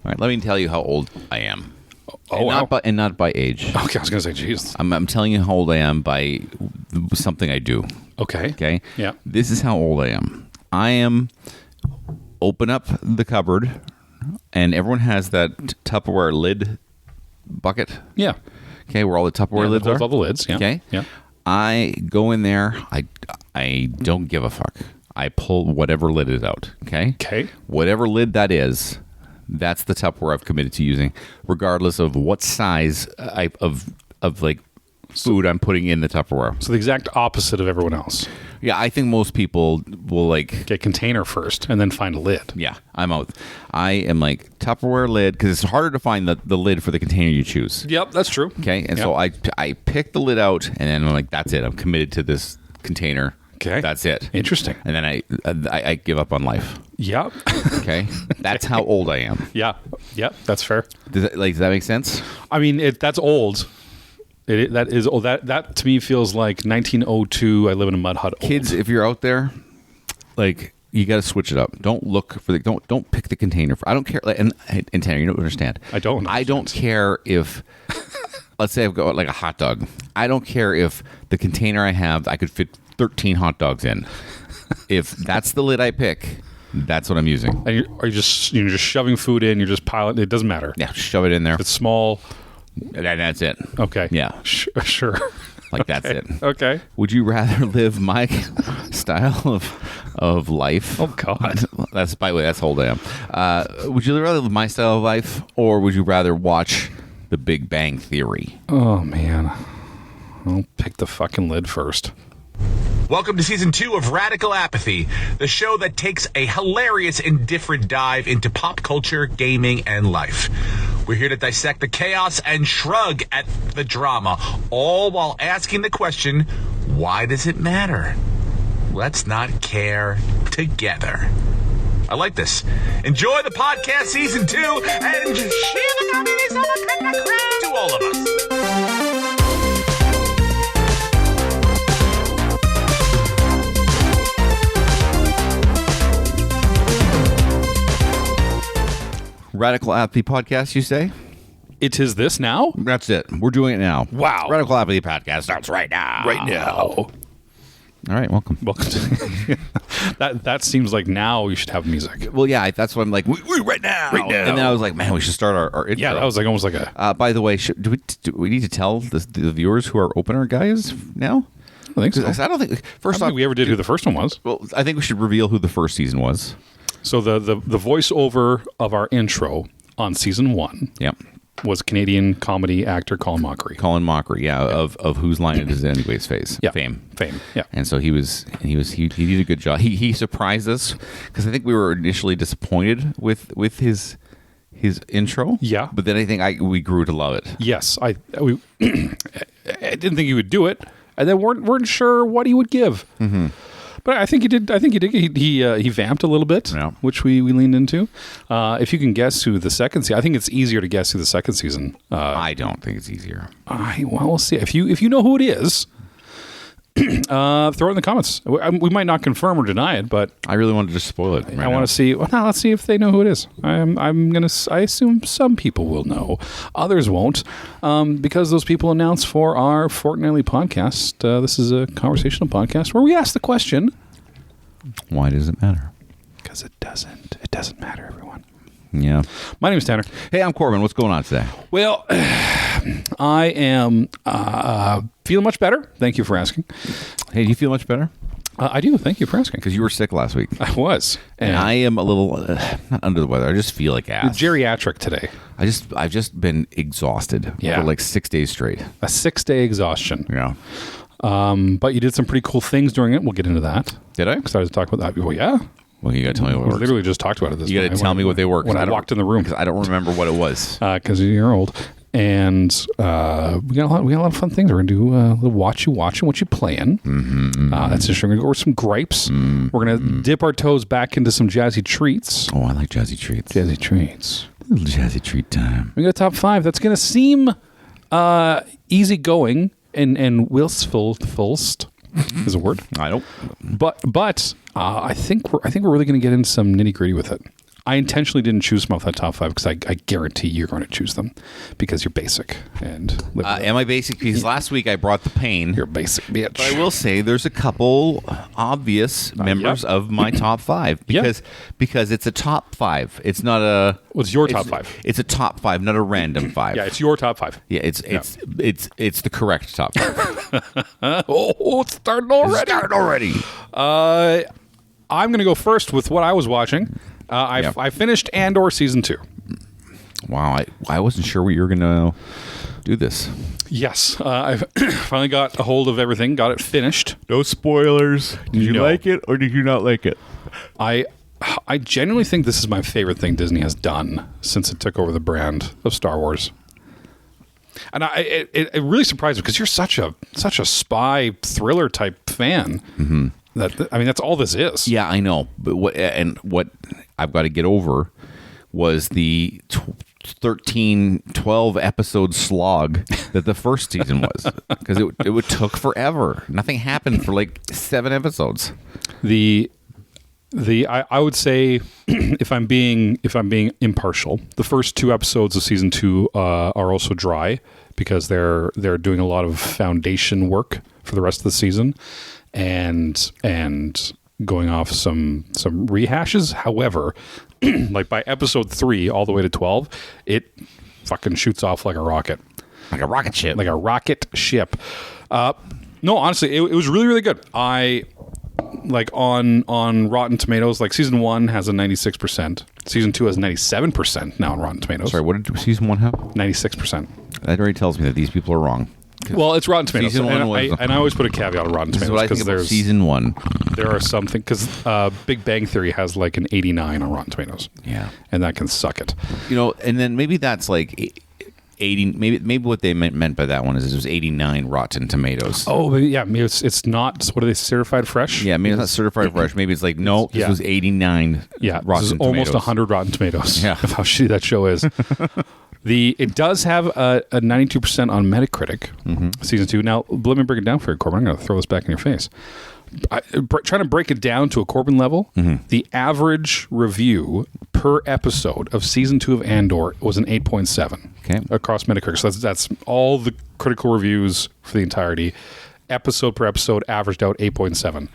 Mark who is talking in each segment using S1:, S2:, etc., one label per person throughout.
S1: right, let me tell you how old I am.
S2: Oh, wow.
S1: Not by age.
S2: Okay, I was going to say, Jesus.
S1: I'm telling you how old I am by something I do.
S2: Okay.
S1: Okay?
S2: Yeah.
S1: This is how old I am. Open up the cupboard, and everyone has that Tupperware lid bucket.
S2: Yeah.
S1: Okay, where all the Tupperware lids are.
S2: All the lids, yeah.
S1: Okay?
S2: Yeah.
S1: I go in there. I don't give a fuck. I pull whatever lid is out. Okay?
S2: Okay.
S1: Whatever lid that is, that's the Tupperware I've committed to using, regardless of what size of like food I'm putting in the Tupperware.
S2: So the exact opposite of everyone else.
S1: Yeah, I think most people will like
S2: get container first and then find a lid.
S1: Yeah, I'm out. I am like Tupperware lid because it's harder to find the lid for the container you choose.
S2: Yep, that's true.
S1: Okay, and so I pick the lid out, and then I'm like, that's it. I'm committed to this container.
S2: Okay,
S1: that's it.
S2: Interesting.
S1: And then I give up on life.
S2: Yep.
S1: Okay, that's how old I am.
S2: Yeah. Yep. That's fair.
S1: Does that make sense?
S2: I mean, that's old. That is old. That to me feels like 1902. I live in a mud hut.
S1: Kids, if you're out there, like you got to switch it up. Don't look for don't pick the container. I don't care. And Tanner, you don't understand.
S2: I don't.
S1: I don't care if. Let's say I've got like a hot dog. I don't care if the container I have I could fit 13 hot dogs in. If that's the lid I pick, that's what I'm using.
S2: And you're just shoving food in. You're just piling. It doesn't matter.
S1: Yeah, shove it in there.
S2: If it's small.
S1: And that's it.
S2: Okay.
S1: Yeah.
S2: Sure.
S1: Like that's it.
S2: Okay.
S1: Would you rather live my style of life?
S2: Oh God.
S1: That's by the way. That's how old I am. Would you rather live my style of life, or would you rather watch The Big Bang Theory?
S2: Oh man. I'll pick the fucking lid first.
S3: Welcome to Season 2 of Radical Apathy, the show that takes a hilarious and different dive into pop culture, gaming, and life. We're here to dissect the chaos and shrug at the drama, all while asking the question, why does it matter? Let's not care together. I like this. Enjoy the podcast Season 2 and share the communities of a to all of us.
S1: Radical Apathy Podcast, you say?
S2: It is this now?
S1: That's it. We're doing it now.
S2: Wow.
S1: Radical Apathy Podcast starts right now.
S2: Right now.
S1: All right, welcome.
S2: Welcome to that seems like now we should have music.
S1: Well, yeah, that's what I'm like, we right now.
S2: Right now.
S1: And then I was like, man, we should start our intro.
S2: Yeah, that was like almost like a...
S1: by the way, do we need to tell the viewers who our opener guys now?
S2: I think so.
S1: I don't think... First off,
S2: we ever did who the first one was.
S1: Well, I think we should reveal who the first season was.
S2: So the voiceover of our intro on Season 1 was Canadian comedy actor Colin Mockery.
S1: Colin Mockery, yeah, of Whose Line It Is Anyways Face.
S2: Yeah.
S1: Fame,
S2: yeah.
S1: And so he did a good job. He surprised us because I think we were initially disappointed with his intro.
S2: Yeah.
S1: But then I think we grew to love it.
S2: Yes. I didn't think he would do it, and then weren't sure what he would give. Mm-hmm. But I think he did. He vamped a little bit, which we leaned into. If you can guess who the second season, I think it's easier to guess who the second season.
S1: I don't think it's easier.
S2: Well, we'll see. If you know who it is, throw it in the comments. We might not confirm or deny it, but
S1: I really want to just spoil it.
S2: I want to see. Well, now let's see if they know who it is. I assume some people will know, others won't, because those people announce for our fortnightly podcast. This is a conversational podcast where we ask the question:
S1: why does it matter?
S2: Because it doesn't. It doesn't matter, everyone.
S1: Yeah.
S2: My name is Tanner.
S1: Hey, I'm Corbyn. What's going on today?
S2: Well, I am feeling much better. Thank you for asking.
S1: Hey, do you feel much better?
S2: I do. Thank you for asking.
S1: Because you were sick last week.
S2: I was.
S1: And I am a little, not under the weather. I just feel like ass.
S2: Geriatric today.
S1: I've just been exhausted for like 6 days straight.
S2: A 6-day exhaustion.
S1: Yeah.
S2: But you did some pretty cool things during it. We'll get into that.
S1: Did I?
S2: Excited to talk about that. Well, yeah.
S1: Well, you got to tell me what
S2: we
S1: works.
S2: Literally just talked about it this morning.
S1: You got to tell me what they were.
S2: When I walked in the room.
S1: Because I don't remember what it was.
S2: Because you're old. And we got a lot of fun things. We're going to do a little what you watching, what you playing. That's just, we're going to go over some gripes. We're going to dip our toes back into some jazzy treats.
S1: Oh, I like jazzy treats.
S2: Jazzy treats.
S1: A little jazzy treat time.
S2: We got a top 5. That's going to seem easygoing and willfulst is a word.
S1: I don't.
S2: But I think we're really going to get into some nitty gritty with it. I intentionally didn't choose them off that top 5 because I guarantee you're going to choose them because you're basic and live with it.
S1: Am I basic? Because last week I brought the pain.
S2: You're a basic bitch.
S1: But I will say there's a couple obvious members of my top 5 because it's a top 5. It's not a.
S2: What's your top 5?
S1: It's a top 5, not a random 5.
S2: Yeah, it's your top 5.
S1: Yeah, it's the correct top 5.
S2: It's starting already. I'm going to go first with what I was watching. I finished Andor season 2.
S1: Wow, I wasn't sure you were going to do this.
S2: Yes, I finally got a hold of everything, got it finished.
S1: No spoilers. Did you like it or did you not like it?
S2: I genuinely think this is my favorite thing Disney has done since it took over the brand of Star Wars. And it really surprised me because you're such a spy thriller type fan. Mm-hmm. That's all this is.
S1: Yeah, I know. But what I've got to get over was the 12 episode slog that the first season was, because it took forever. Nothing happened for like 7 episodes.
S2: I would say if I'm being impartial, the first 2 episodes of season 2 are also dry because they're doing a lot of foundation work for the rest of the season and going off some rehashes. However, like by episode 3 all the way to 12, it fucking shoots off like a rocket.
S1: Like a rocket ship.
S2: Like a rocket ship. No, honestly, it was really, really good. I like on Rotten Tomatoes, like season 1 has a 96%. Season 2 has 97% now on Rotten Tomatoes.
S1: Sorry, what did season 1 have?
S2: 96%.
S1: That already tells me that these people are wrong.
S2: Well, it's Rotten Tomatoes.
S1: Season 1 was,
S2: and I always put a caveat on Rotten Tomatoes because there's
S1: season 1.
S2: There are something because Big Bang Theory has like an 89 on Rotten Tomatoes.
S1: Yeah,
S2: and that can suck it.
S1: And then maybe that's like 80. Maybe what they meant by that one is it was 89 Rotten Tomatoes.
S2: Oh, yeah. Maybe it's not. What are they, certified fresh?
S1: Yeah, maybe it's not certified fresh. Maybe it's like this was 89.
S2: Yeah,
S1: Rotten
S2: this is almost 100 Rotten Tomatoes.
S1: Yeah,
S2: of how shitty that show is. It does have a 92% on Metacritic, season 2. Now, let me break it down for you, Corbyn. I'm going to throw this back in your face. Trying to break it down to a Corbyn level, the average review per episode of season 2 of Andor was an 8.7 across Metacritic. So that's all the critical reviews for the entirety. Episode per episode averaged out 8.7.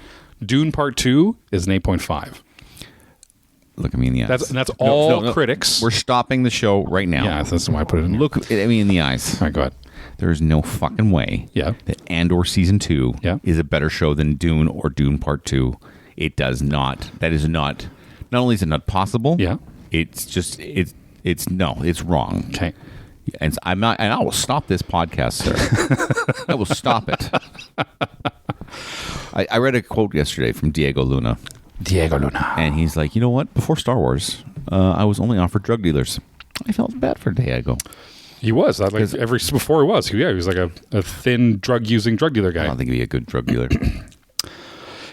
S2: Dune Part 2 is an 8.5.
S1: Look at me in the eyes.
S2: That's all critics.
S1: We're stopping the show right now.
S2: Yeah, that's why I put it in here.
S1: Look at me in the eyes.
S2: All right, go ahead.
S1: There's no fucking way that Andor Season 2 is a better show than Dune or Dune Part 2. It does not. That is not only is it not possible, it's just, it's wrong.
S2: Okay.
S1: And I'm not, and I will stop this podcast, sir. I will stop it. I read a quote yesterday from Diego Luna. And he's like, you know what? Before Star Wars, I was only offered drug dealers. I felt bad for Diego.
S2: He was. Before he was. He was like a thin drug-using drug dealer guy.
S1: I don't think he'd be a good drug dealer.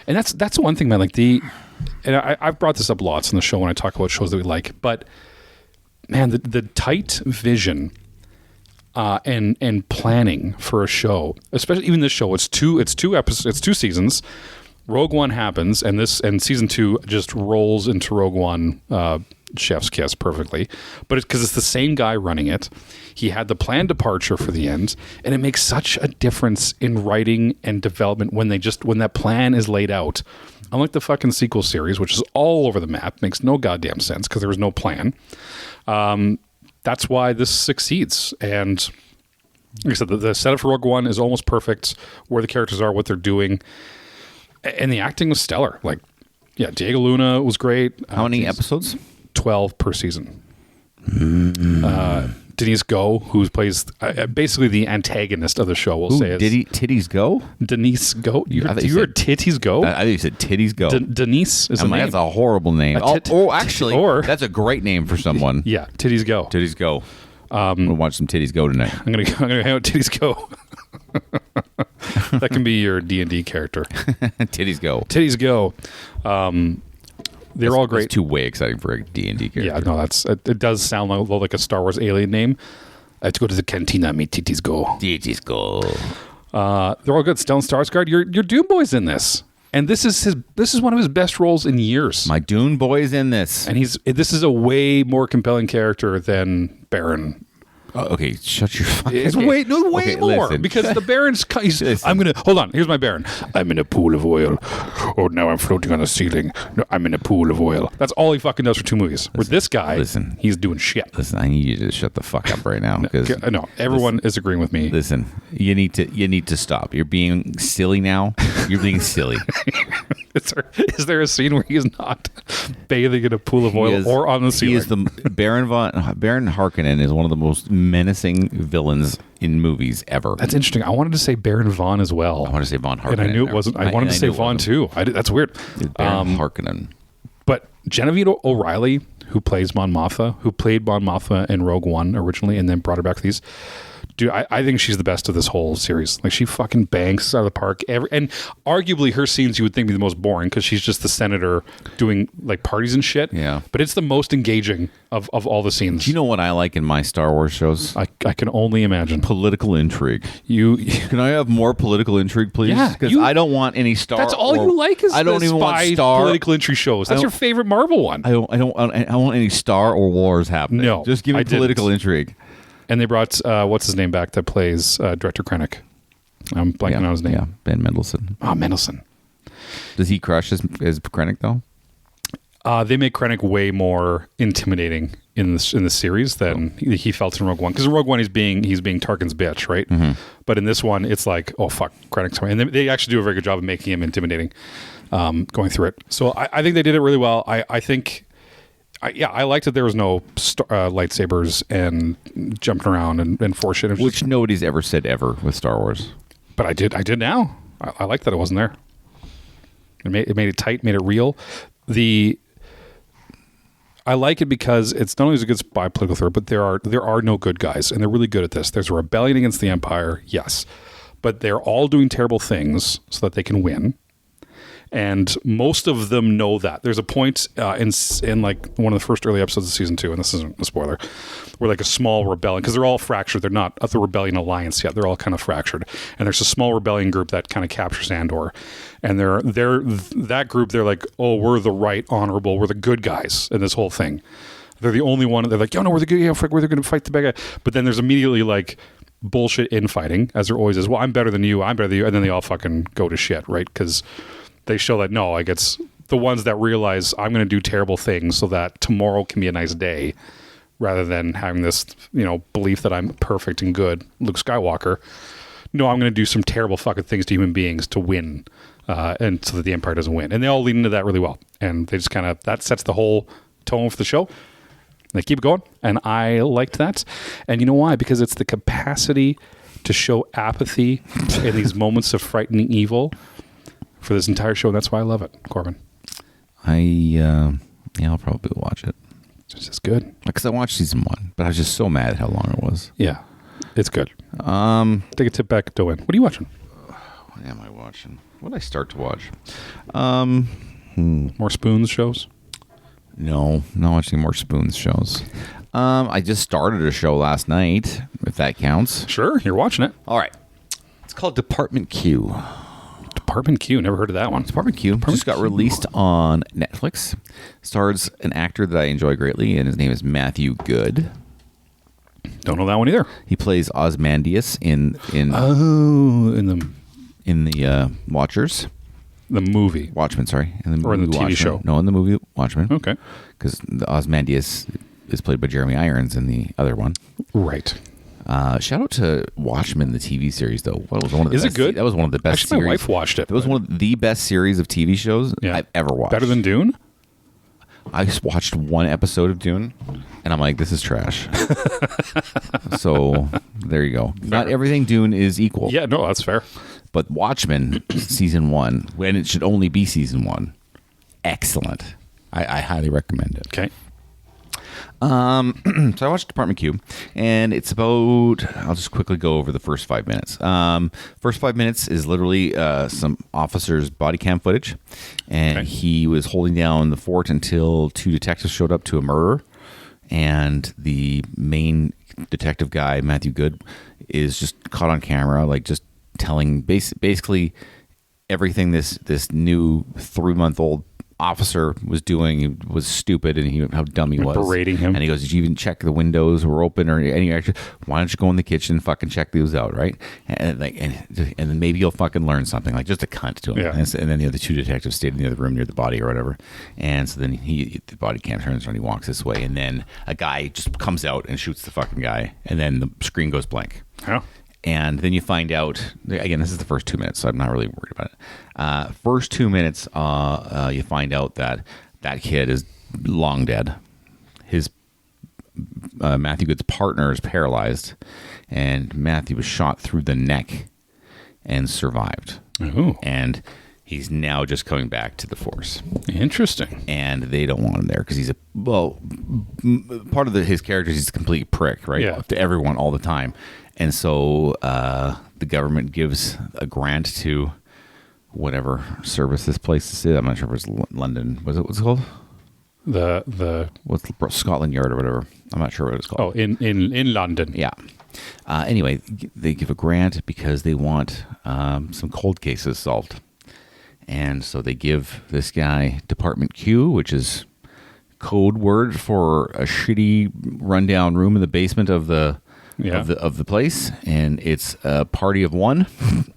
S2: And that's one thing, man. Like and I've brought this up lots on the show when I talk about shows that we like. But, man, the tight vision and planning for a show, especially even this show, it's 2 episodes, it's 2 seasons. Rogue One happens, and season 2 just rolls into Rogue One, chef's kiss perfectly. But because it's the same guy running it, he had the planned departure for the end, and it makes such a difference in writing and development when that plan is laid out. Unlike the fucking sequel series, which is all over the map, makes no goddamn sense because there was no plan. That's why this succeeds. And like I said, the setup for Rogue One is almost perfect. Where the characters are, what they're doing. And the acting was stellar. Like, yeah, Diego Luna was great.
S1: How many episodes?
S2: 12 per season. Denise Go, who plays basically the antagonist of the show, we'll say.
S1: Titties Go?
S2: Denise Go? You heard Titties Go?
S1: I think you said Titties Go.
S2: Denise is a name.
S1: That's a horrible name. Actually, that's a great name for someone.
S2: Yeah, Titties Go.
S1: Titties Go. I'm going to watch some Titties Go tonight.
S2: I'm gonna hang out Titties Go. That can be your D&D character.
S1: Titties Go.
S2: Titties Go. They're all great.
S1: That's too way exciting for a D&D character.
S2: Yeah, no, it does sound like a Star Wars alien name. I have to go to the cantina, meet Titties Go.
S1: Titties Go.
S2: They're all good. Stellan Skarsgård, your Doom Boy's in this. And this is one of his best roles in years.
S1: My Dune boy's in this.
S2: And this is a way more compelling character than Baron.
S1: Okay, shut your fucking...
S2: It's way more.
S1: Listen.
S2: Because the Baron's... I'm going to... Hold on. Here's my Baron. I'm in a pool of oil. Oh, now I'm floating on a ceiling. No, I'm in a pool of oil. That's all he fucking does for 2 movies. With this guy, he's doing shit.
S1: Listen, I need you to shut the fuck up right now.
S2: No, everyone is agreeing with me.
S1: Listen, you need to stop. You're being silly now. You're being silly.
S2: Is there a scene where he's not bathing in a pool of oil or on the ceiling?
S1: He is the Baron Harkonnen is one of the most menacing villains in movies ever.
S2: That's interesting. I wanted to say Baron Vaughn as well.
S1: I want to say Von Harkonnen.
S2: And I knew it wasn't. I wanted to say Vaughn too. That's weird.
S1: Baron Harkonnen.
S2: But Genevieve O'Reilly, who plays Mon Mothma, who played Mon Mothma in Rogue One originally and then brought her back to these... Dude, I think she's the best of this whole series. Like, she fucking banks out of the park. And arguably, her scenes you would think be the most boring because she's just the senator doing, like, parties and shit.
S1: Yeah.
S2: But it's the most engaging of all the scenes.
S1: Do you know what I like in my Star Wars shows?
S2: I can only imagine.
S1: Political intrigue. Can I have more political intrigue, please?
S2: Yeah.
S1: Because I don't want any Star...
S2: That's all you like is
S1: I don't even want
S2: political intrigue shows. That's your favorite Marvel one.
S1: I don't want any Star or Wars happening.
S2: No.
S1: Just give me political intrigue.
S2: And they brought, what's his name back that plays Director Krennic? I'm blanking on his name.
S1: Yeah, Ben Mendelsohn.
S2: Mendelsohn.
S1: Does he crush as Krennic, though?
S2: They make Krennic way more intimidating in the series than he felt in Rogue One. Because in Rogue One, he's being Tarkin's bitch, right? Mm-hmm. But in this one, it's like, oh, fuck, Krennic's coming. And they actually do a very good job of making him intimidating going through it. So I think they did it really well. I think... I liked that there was no lightsabers and jumping around and force shit.
S1: Which nobody's ever said ever with Star Wars.
S2: But I did now. I like that it wasn't there. It made it tight, made it real. I like it because it's not only a good spy political thriller, but there are no good guys, and they're really good at this. There's a rebellion against the Empire, yes. But they're all doing terrible things so that they can win. And most of them know that. There's a point in like one of the first early episodes of season 2, and this isn't a spoiler, where like a small rebellion, because they're all fractured. They're not at the rebellion alliance yet. They're all kind of fractured. And there's a small rebellion group that kind of captures Andor. And they're that group, they're like, oh, we're the right, honorable, we're the good guys in this whole thing. They're the only one. They're like, yo, no, we're the good, we're going to fight the bad guy. But then there's immediately like bullshit infighting, as there always is. Well, I'm better than you. I'm better than you. And then they all fucking go to shit, right? Because they show that, no, like it's the ones that realize I'm going to do terrible things so that tomorrow can be a nice day, rather than having this, belief that I'm perfect and good, Luke Skywalker. No, I'm going to do some terrible fucking things to human beings to win, and so that the Empire doesn't win. And they all lead into that really well. And they just kind of, that sets the whole tone for the show. They keep going. And I liked that. And you know why? Because it's the capacity to show apathy in these moments of frightening evil for this entire show. That's why I love it, Corbin.
S1: I'll probably watch it.
S2: It's just good.
S1: Because I watched season 1, but I was just so mad at how long it was.
S2: Yeah, it's good. Take a tip back to win. What are you watching?
S1: What am I watching? What did I start to watch?
S2: More Spoons shows?
S1: No, not watching more Spoons shows. I just started a show last night, if that counts.
S2: Sure, you're watching it.
S1: All right. It's called Department Q.
S2: Department Q, never heard of that one.
S1: Department Q just got released on Netflix. Stars an actor that I enjoy greatly, and his name is Matthew Good.
S2: Don't know that one either.
S1: He plays Ozymandias in the Watchers.
S2: The movie.
S1: Watchmen, sorry.
S2: In the TV
S1: Watchmen.
S2: show.
S1: No, in the movie Watchmen.
S2: Okay.
S1: Because the Ozymandias is played by Jeremy Irons in the other one.
S2: Right.
S1: Shout out to Watchmen, the TV series, though. What was one of the best?
S2: It good?
S1: That was one of the best
S2: Actually,
S1: series.
S2: my wife watched it.
S1: It was one of the best series of TV shows I've ever watched.
S2: Better than Dune?
S1: I just watched one episode of Dune, and I'm like, this is trash. So, there you go. Fair. Not everything Dune is equal.
S2: Yeah, no, that's fair.
S1: But Watchmen, season 1, when it should only be season 1, excellent. I highly recommend it.
S2: Okay.
S1: So I watched Department Q, and it's about, I'll just quickly go over the first 5 minutes. First 5 minutes is literally some officers' body cam footage, and he was holding down the fort until 2 detectives showed up to a murder, and the main detective guy, Matthew Good, is just caught on camera, like just telling, basically, everything this new 3-month-old officer was doing was stupid, and how dumb he was,
S2: berating him.
S1: And he goes, "Did you even check the windows were open or any extra? Why don't you go in the kitchen and fucking check these out, right?" And then maybe you'll fucking learn something. Like, just a cunt to him.
S2: Yeah.
S1: And then the other 2 detectives stayed in the other room near the body or whatever. And so then the body cam turns around, he walks this way, and then a guy just comes out and shoots the fucking guy, and then the screen goes blank.
S2: Oh.
S1: And then you find out, again, this is the first 2 minutes, so I'm not really worried about it. First 2 minutes, you find out that kid is long dead. His Matthew Good's partner is paralyzed, and Matthew was shot through the neck and survived.
S2: Ooh.
S1: And he's now just coming back to the force.
S2: Interesting.
S1: And they don't want him there because he's part of his character is he's a complete prick, right?
S2: Yeah.
S1: To everyone all the time. And so the government gives a grant to whatever service this place is. I'm not sure if it's London. What's it called? What's Scotland Yard or whatever. I'm not sure what it's called.
S2: Oh, in London.
S1: Yeah. Anyway, they give a grant because they want some cold cases solved. And so they give this guy Department Q, which is code word for a shitty rundown room in the basement of the place, and it's a party of one,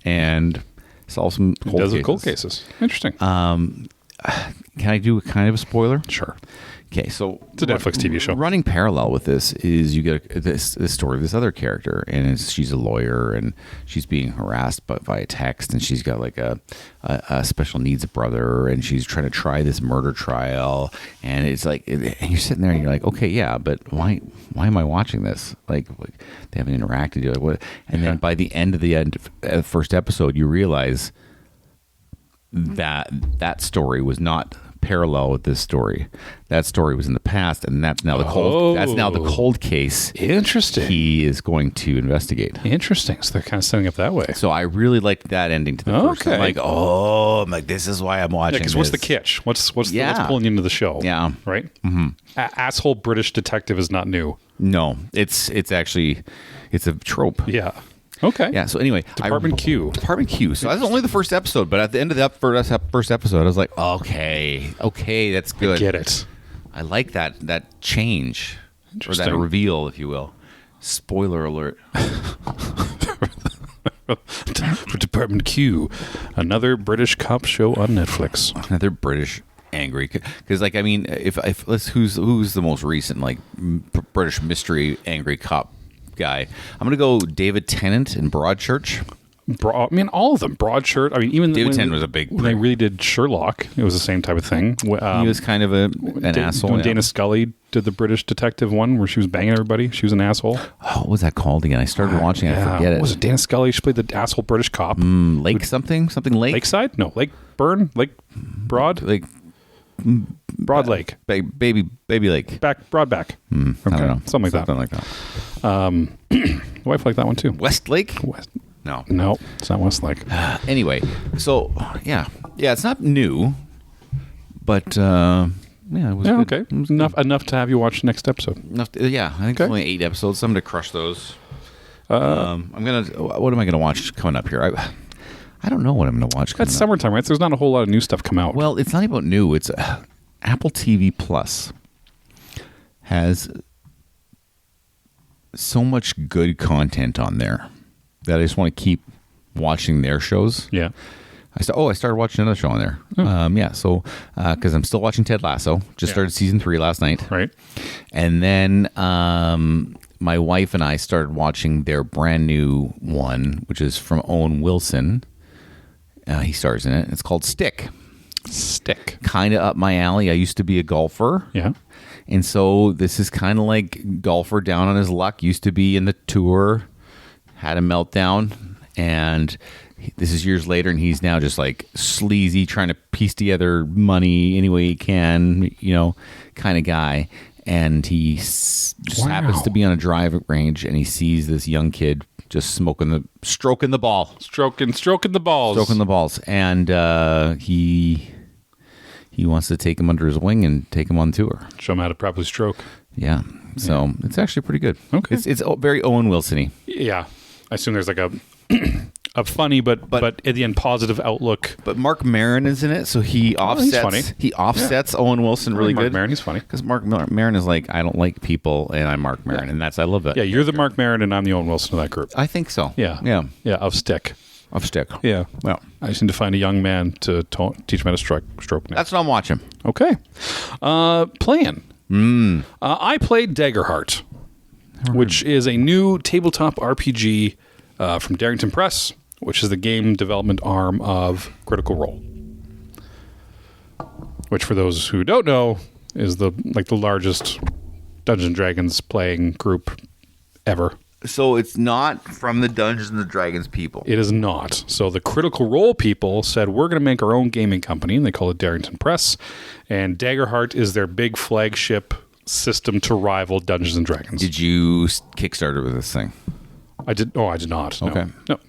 S1: and solve some cold cases.
S2: Interesting.
S1: Can I do kind of a spoiler?
S2: Sure.
S1: Okay, so
S2: it's a Netflix TV show.
S1: Running parallel with this is you get this story of this other character, and she's a lawyer, and she's being harassed via text, and she's got like a special needs brother, and she's trying to try this murder trial, and it's like, and you're sitting there, and you're like, okay, yeah, but why am I watching this? Like they haven't interacted. You're like, what? And then by the end of the first episode, you realize that story was not parallel with this story. That story was in the past, and that's now the cold case.
S2: Interesting.
S1: He is going to investigate.
S2: Interesting. So they're kind of setting up that way.
S1: So I really liked that ending to the first. I'm like, this is why I'm watching.
S2: Because what's the catch? What's pulling you into the show?
S1: Yeah.
S2: Right. Mm-hmm. Asshole British detective is not new.
S1: No, it's actually a trope.
S2: Yeah. Okay.
S1: Yeah. So anyway,
S2: Department Q.
S1: So that's only the first episode, but at the end of the first episode, I was like, okay, that's good.
S2: I get it.
S1: I like that change or that reveal, if you will. Spoiler alert.
S2: For Department Q, another British cop show on Netflix.
S1: Another British angry, because like, I mean, if who's the most recent like British mystery angry cop guy? I'm gonna go David Tennant in Broadchurch.
S2: All of them. Broadchurch. I mean, even
S1: David Tennant was a big.
S2: When they really did Sherlock, it was the same type of thing.
S1: He was kind of an asshole.
S2: When Dana Scully did the British detective one, where she was banging everybody, she was an asshole.
S1: Oh, what was that called again? I started watching it. I forget it.
S2: Was it Dana Scully? She played the asshole British cop.
S1: Lake something Lake.
S2: Lakeside? No, Lake Burn. Lake Broad.
S1: Lake.
S2: Broad Lake.
S1: Baby Lake.
S2: Broadback.
S1: Okay. I don't know.
S2: Something like that. My wife liked that one too.
S1: Westlake?
S2: No, it's not Westlake.
S1: Anyway, so yeah, it's not new, but it was good.
S2: Okay.
S1: It was
S2: Enough to have you watch the next episode.
S1: I think it's only 8 episodes, so I'm gonna crush those. What am I gonna watch coming up here? I don't know what I'm gonna watch.
S2: It's summertime, right? So there's not a whole lot of new stuff come out.
S1: Well, it's not about new. It's Apple TV Plus has so much good content on there that I just want to keep watching their shows.
S2: Yeah.
S1: I started watching another show on there. So because I'm still watching Ted Lasso. Just started season 3 last night.
S2: Right.
S1: And then my wife and I started watching their brand new one, which is from Owen Wilson. He stars in it. It's called Stick. Kind of up my alley. I used to be a golfer.
S2: Yeah.
S1: And so this is kind of like golfer down on his luck. Used to be in the tour, had a meltdown, and this is years later, and he's now just like sleazy, trying to piece together money any way he can, kind of guy. And he just happens to be on a driving range, and he sees this young kid just stroking the ball.
S2: Stroking the balls.
S1: And he wants to take him under his wing and take him on tour.
S2: Show him how to properly stroke.
S1: Yeah. So it's actually pretty good.
S2: Okay.
S1: It's very Owen Wilson-y.
S2: Yeah. I assume there's like funny, but at the end, positive outlook.
S1: But Mark Maron is in it, so he offsets.
S2: He's funny.
S1: He offsets Owen Wilson really
S2: Mark
S1: good.
S2: Maron, he's funny
S1: because Mark Maron is like, I don't like people, and I'm Mark Maron, and I love that.
S2: Yeah, you're the Mark Maron, and I'm the Owen Wilson of that group.
S1: I think so.
S2: Yeah, of stick.
S1: Of stick.
S2: Yeah.
S1: Well,
S2: I just need to find a young man to teach him how to stroke now.
S1: That's what I'm watching.
S2: Okay. Playing. I played Daggerheart, which is a new tabletop RPG from Darrington Press, which is the game development arm of Critical Role. Which, for those who don't know, is the largest Dungeons & Dragons playing group ever.
S1: So it's not from the Dungeons and Dragons people.
S2: It is not. So the Critical Role people said, we're going to make our own gaming company, and they call it Darrington Press. And Daggerheart is their big flagship system to rival Dungeons and Dragons.
S1: Did you Kickstarter with this thing?
S2: I did. Oh, I did not. No.
S1: Okay.
S2: No.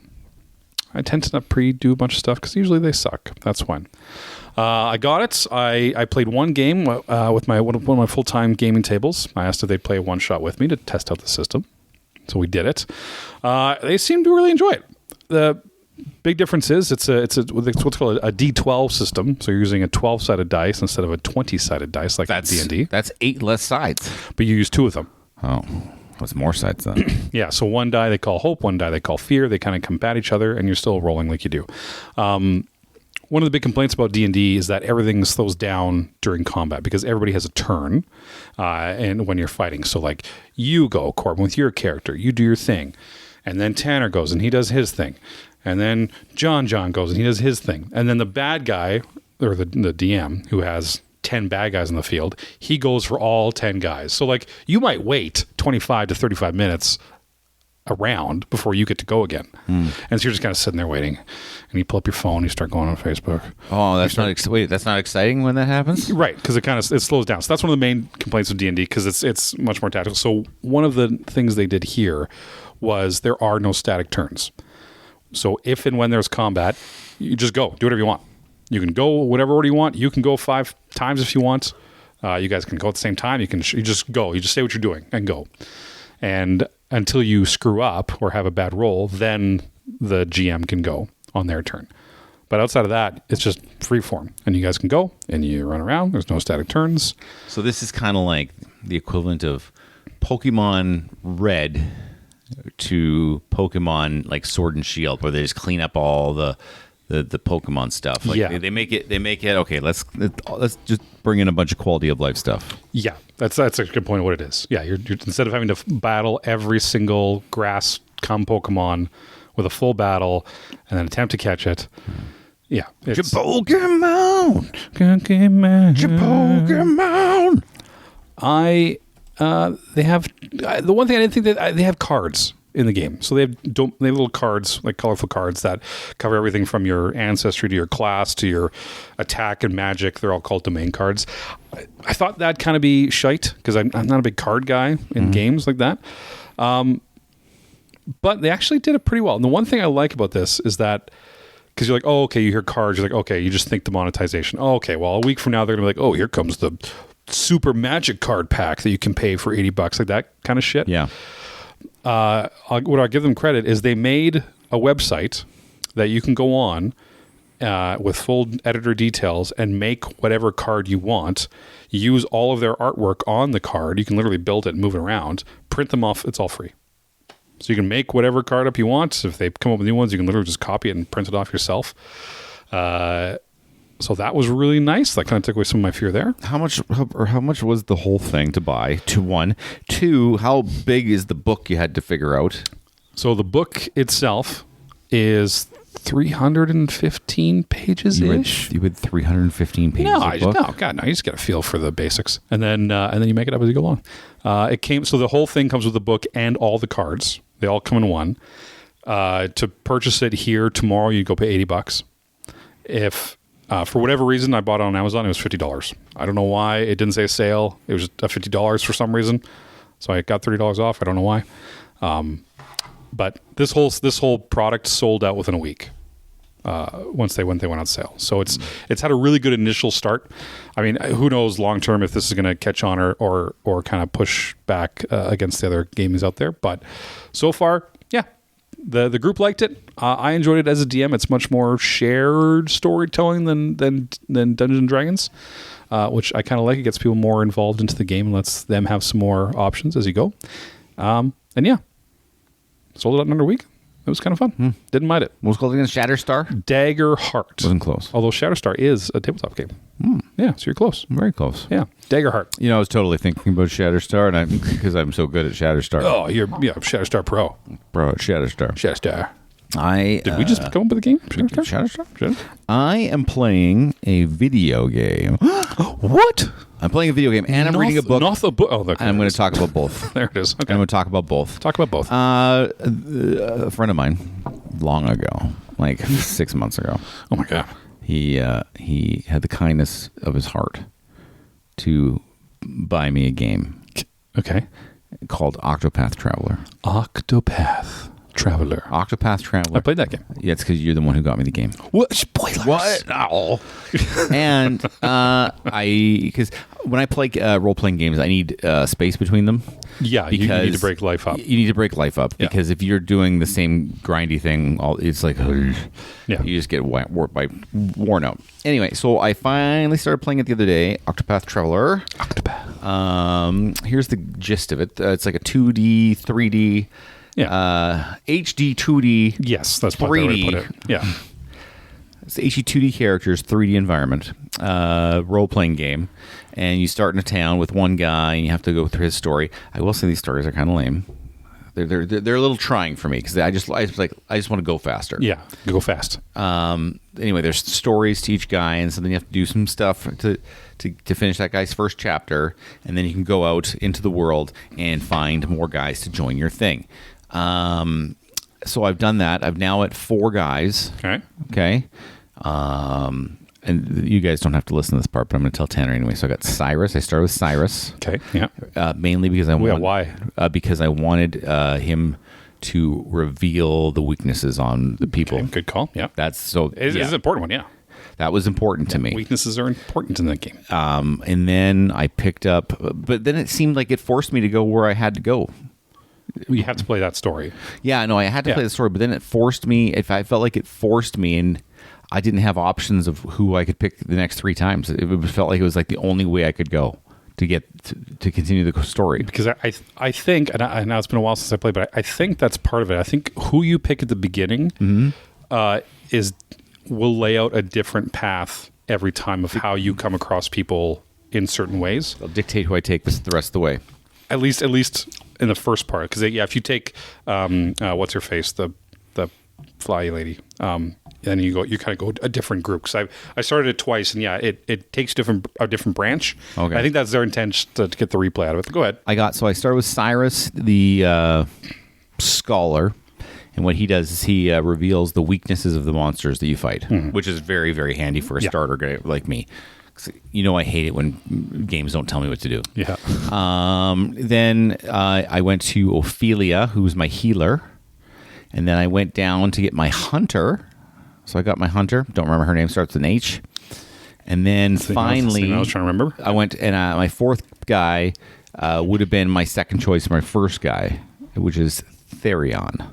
S2: I tend to not do a bunch of stuff because usually they suck. That's fine. I got it. I played one game with one of my full-time gaming tables. I asked if they'd play a one-shot with me to test out the system. So we did it. They seemed to really enjoy it. The big difference is it's what's called a D12 system. So you're using a 12-sided dice instead of a 20-sided dice like D&D.
S1: That's 8 less sides.
S2: But you use 2 of them.
S1: Oh, what's more sides then?
S2: Yeah, so one die they call hope, one die they call fear. They kind of combat each other, and you're still rolling like you do. One of the big complaints about D&D is that everything slows down during combat because everybody has a turn and when you're fighting. So like you go, Corbyn, with your character. You do your thing. And then Tanner goes and he does his thing. And then John goes and he does his thing. And then the bad guy, or the DM, who has 10 bad guys in the field, he goes for all 10 guys. So like you might wait 25 to 35 minutes around before you get to go again. And so you're just kind of sitting there waiting, and you pull up your phone, you start going on Facebook.
S1: Oh, that's not exciting when that happens?
S2: Right, because it slows down. So that's one of the main complaints of D&D, because it's much more tactical. So one of the things they did here was there are no static turns. So if and when there's combat, you just go. Do whatever you want. You can go whatever order you want. You can go 5 times if you want. You guys can go at the same time. You just go. You just say what you're doing and go. And until you screw up or have a bad roll, then the GM can go on their turn. But outside of that, it's just free form. And you guys can go and you run around. There's no static turns.
S1: So this is kind of like the equivalent of Pokemon Red to Pokemon like Sword and Shield, where they just clean up all the Pokemon stuff. Like
S2: yeah.
S1: They make it okay, let's just bring in a bunch of quality of life stuff.
S2: Yeah. That's a good point of what it is. Yeah, you're instead of having to battle every single grass Pokemon with a full battle and then attempt to catch it. Yeah. It's
S1: Pokemon.
S2: They have the one thing I didn't think that they have cards in the game. So they have little cards, like colorful cards that cover everything from your ancestry to your class to your attack and magic. They're all called domain cards. I thought that'd kind of be shite because I'm not a big card guy in games like that. But they actually did it pretty well. And the one thing I like about this is that, because you're like, oh, okay, you hear cards, you're like, okay, you just think the monetization. Oh, okay, well, a week from now, they're going to be like, oh, here comes the super magic card pack that you can pay for $80, like that kind of shit.
S1: Yeah.
S2: What I give them credit is they made a website that you can go on with full editor details and make whatever card you want. You use all of their artwork on the card. You can literally build it and move it around. Print them off. It's all free. So you can make whatever card up you want. If they come up with new ones, you can literally just copy it and print it off yourself. So that was really nice. That kind of took away some of my fear there.
S1: How much was the whole thing to buy? To 1, 2, how big is the book you had to figure out?
S2: So the book itself is 315 pages-ish.
S1: You had 315 pages of book?
S2: No, you just get a feel for the basics. And then you make it up as you go along. So the whole thing comes with the book and all the cards. They all come in one. To purchase it here tomorrow, you go pay $80. If for whatever reason I bought it on Amazon, it was $50. I don't know why. It didn't say sale. It was $50 for some reason. So I got $30 off. I don't know why. But this whole product sold out within a week once they went on sale. So it's had a really good initial start. I mean, who knows long term if this is going to catch on or kind of push back against the other games out there. But so far, yeah, The group liked it. I enjoyed it as a DM. It's much more shared storytelling than Dungeons and Dragons, which I kind of like. It gets people more involved into the game and lets them have some more options as you go. And yeah, sold it out in under a week. It was kind of fun. Didn't mind it.
S1: What was it called again? Shatterstar?
S2: Daggerheart.
S1: Wasn't close.
S2: Although Shatterstar is a tabletop game. Yeah, so you're close.
S1: Very close.
S2: Yeah, Daggerheart.
S1: You know, I was totally thinking about Shatterstar, and because I'm so good at Shatterstar.
S2: Oh, you're Shatterstar Pro.
S1: Bro, Shatterstar.
S2: Shatterstar.
S1: Did
S2: we just come up with a game? Shatterstar?
S1: I am playing a video game.
S2: What?
S1: I'm playing a video game, and I'm reading a book.
S2: Not the book. Oh,
S1: and I'm going to talk about both.
S2: There it is. Okay.
S1: I'm going to talk about both.
S2: Talk about both.
S1: A friend of mine, long ago, like 6 months ago.
S2: Oh my god.
S1: He had the kindness of his heart to buy me a game.
S2: Okay.
S1: Called Octopath Traveler.
S2: Octopath Traveler.
S1: Octopath Traveler.
S2: I played that game.
S1: Yeah, it's because you're the one who got me the game.
S2: What? Spoilers.
S1: What? No. And because when I play role-playing games, I need space between them.
S2: Yeah, you need to break life up.
S1: You need to break life up because if you're doing the same grindy thing, it's like you just get worn out. Anyway, so I finally started playing it the other day, Octopath Traveler. Here's the gist of it. It's like a 2D, 3D, HD 2D.
S2: Yes, that's what they put it. Yeah.
S1: It's HD 2D characters, 3D environment, role-playing game. And you start in a town with one guy, and you have to go through his story. I will say these stories are kind of lame. They're a little trying for me because I just want to go faster.
S2: Yeah, go fast.
S1: Anyway, there's stories to each guy, and so then you have to do some stuff to finish that guy's first chapter, and then you can go out into the world and find more guys to join your thing. So I've done that. I'm now at 4 guys. Okay. And you guys don't have to listen to this part, but I'm going to tell Tanner anyway. So I got Cyrus. I started with Cyrus.
S2: Okay. Yeah.
S1: Mainly because
S2: why?
S1: Because I wanted him to reveal the weaknesses on the people.
S2: Okay, good call. Yeah.
S1: That's so.
S2: It's an important one. Yeah.
S1: That was important to me.
S2: Weaknesses are important in that game.
S1: And then I picked up, but then it seemed like it forced me to go where I had to go.
S2: You have to play that story.
S1: Yeah, no, I had to play the story, but then it forced me. If I felt like it forced me, and I didn't have options of who I could pick the next 3 times. It felt like it was like the only way I could go to get to continue the story.
S2: Because I think, and I know it's been a while since I played, but I think that's part of it. I think who you pick at the beginning will lay out a different path every time of how you come across people in certain ways.
S1: They'll dictate who I take the rest of the way.
S2: At least in the first part, because if you take what's her face, the fly lady, then you kind of go a different group. Because I started it twice, and it takes a different branch.
S1: Okay,
S2: I think that's their intention to get the replay out of it. Go ahead.
S1: So I started with Cyrus, the scholar, and what he does is he reveals the weaknesses of the monsters that you fight, which is very, very handy for a starter guy like me. You know, I hate it when games don't tell me what to do.
S2: Yeah.
S1: Then I went to Ophelia, who's my healer. And then I went down to get my hunter. So I got my hunter. Don't remember her name. Starts with an H. And then finally,
S2: I was trying to remember.
S1: I went, and my 4th guy would have been my second choice, my first guy, which is Therion.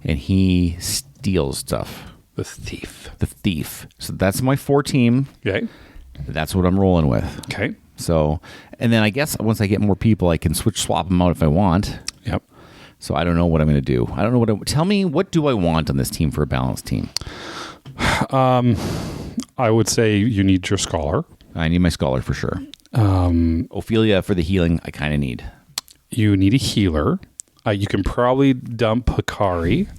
S1: And he steals stuff.
S2: The thief. So
S1: that's my 4 team.
S2: Okay.
S1: That's what I'm rolling with.
S2: Okay.
S1: So, and then I guess once I get more people, I can swap them out if I want.
S2: Yep.
S1: So I don't know what I'm going to do. I don't know tell me, what do I want on this team for a balanced team?
S2: I would say you need your scholar.
S1: I need my scholar for sure. Ophelia for the healing, I kind of need.
S2: You need a healer. You can probably dump Hikari.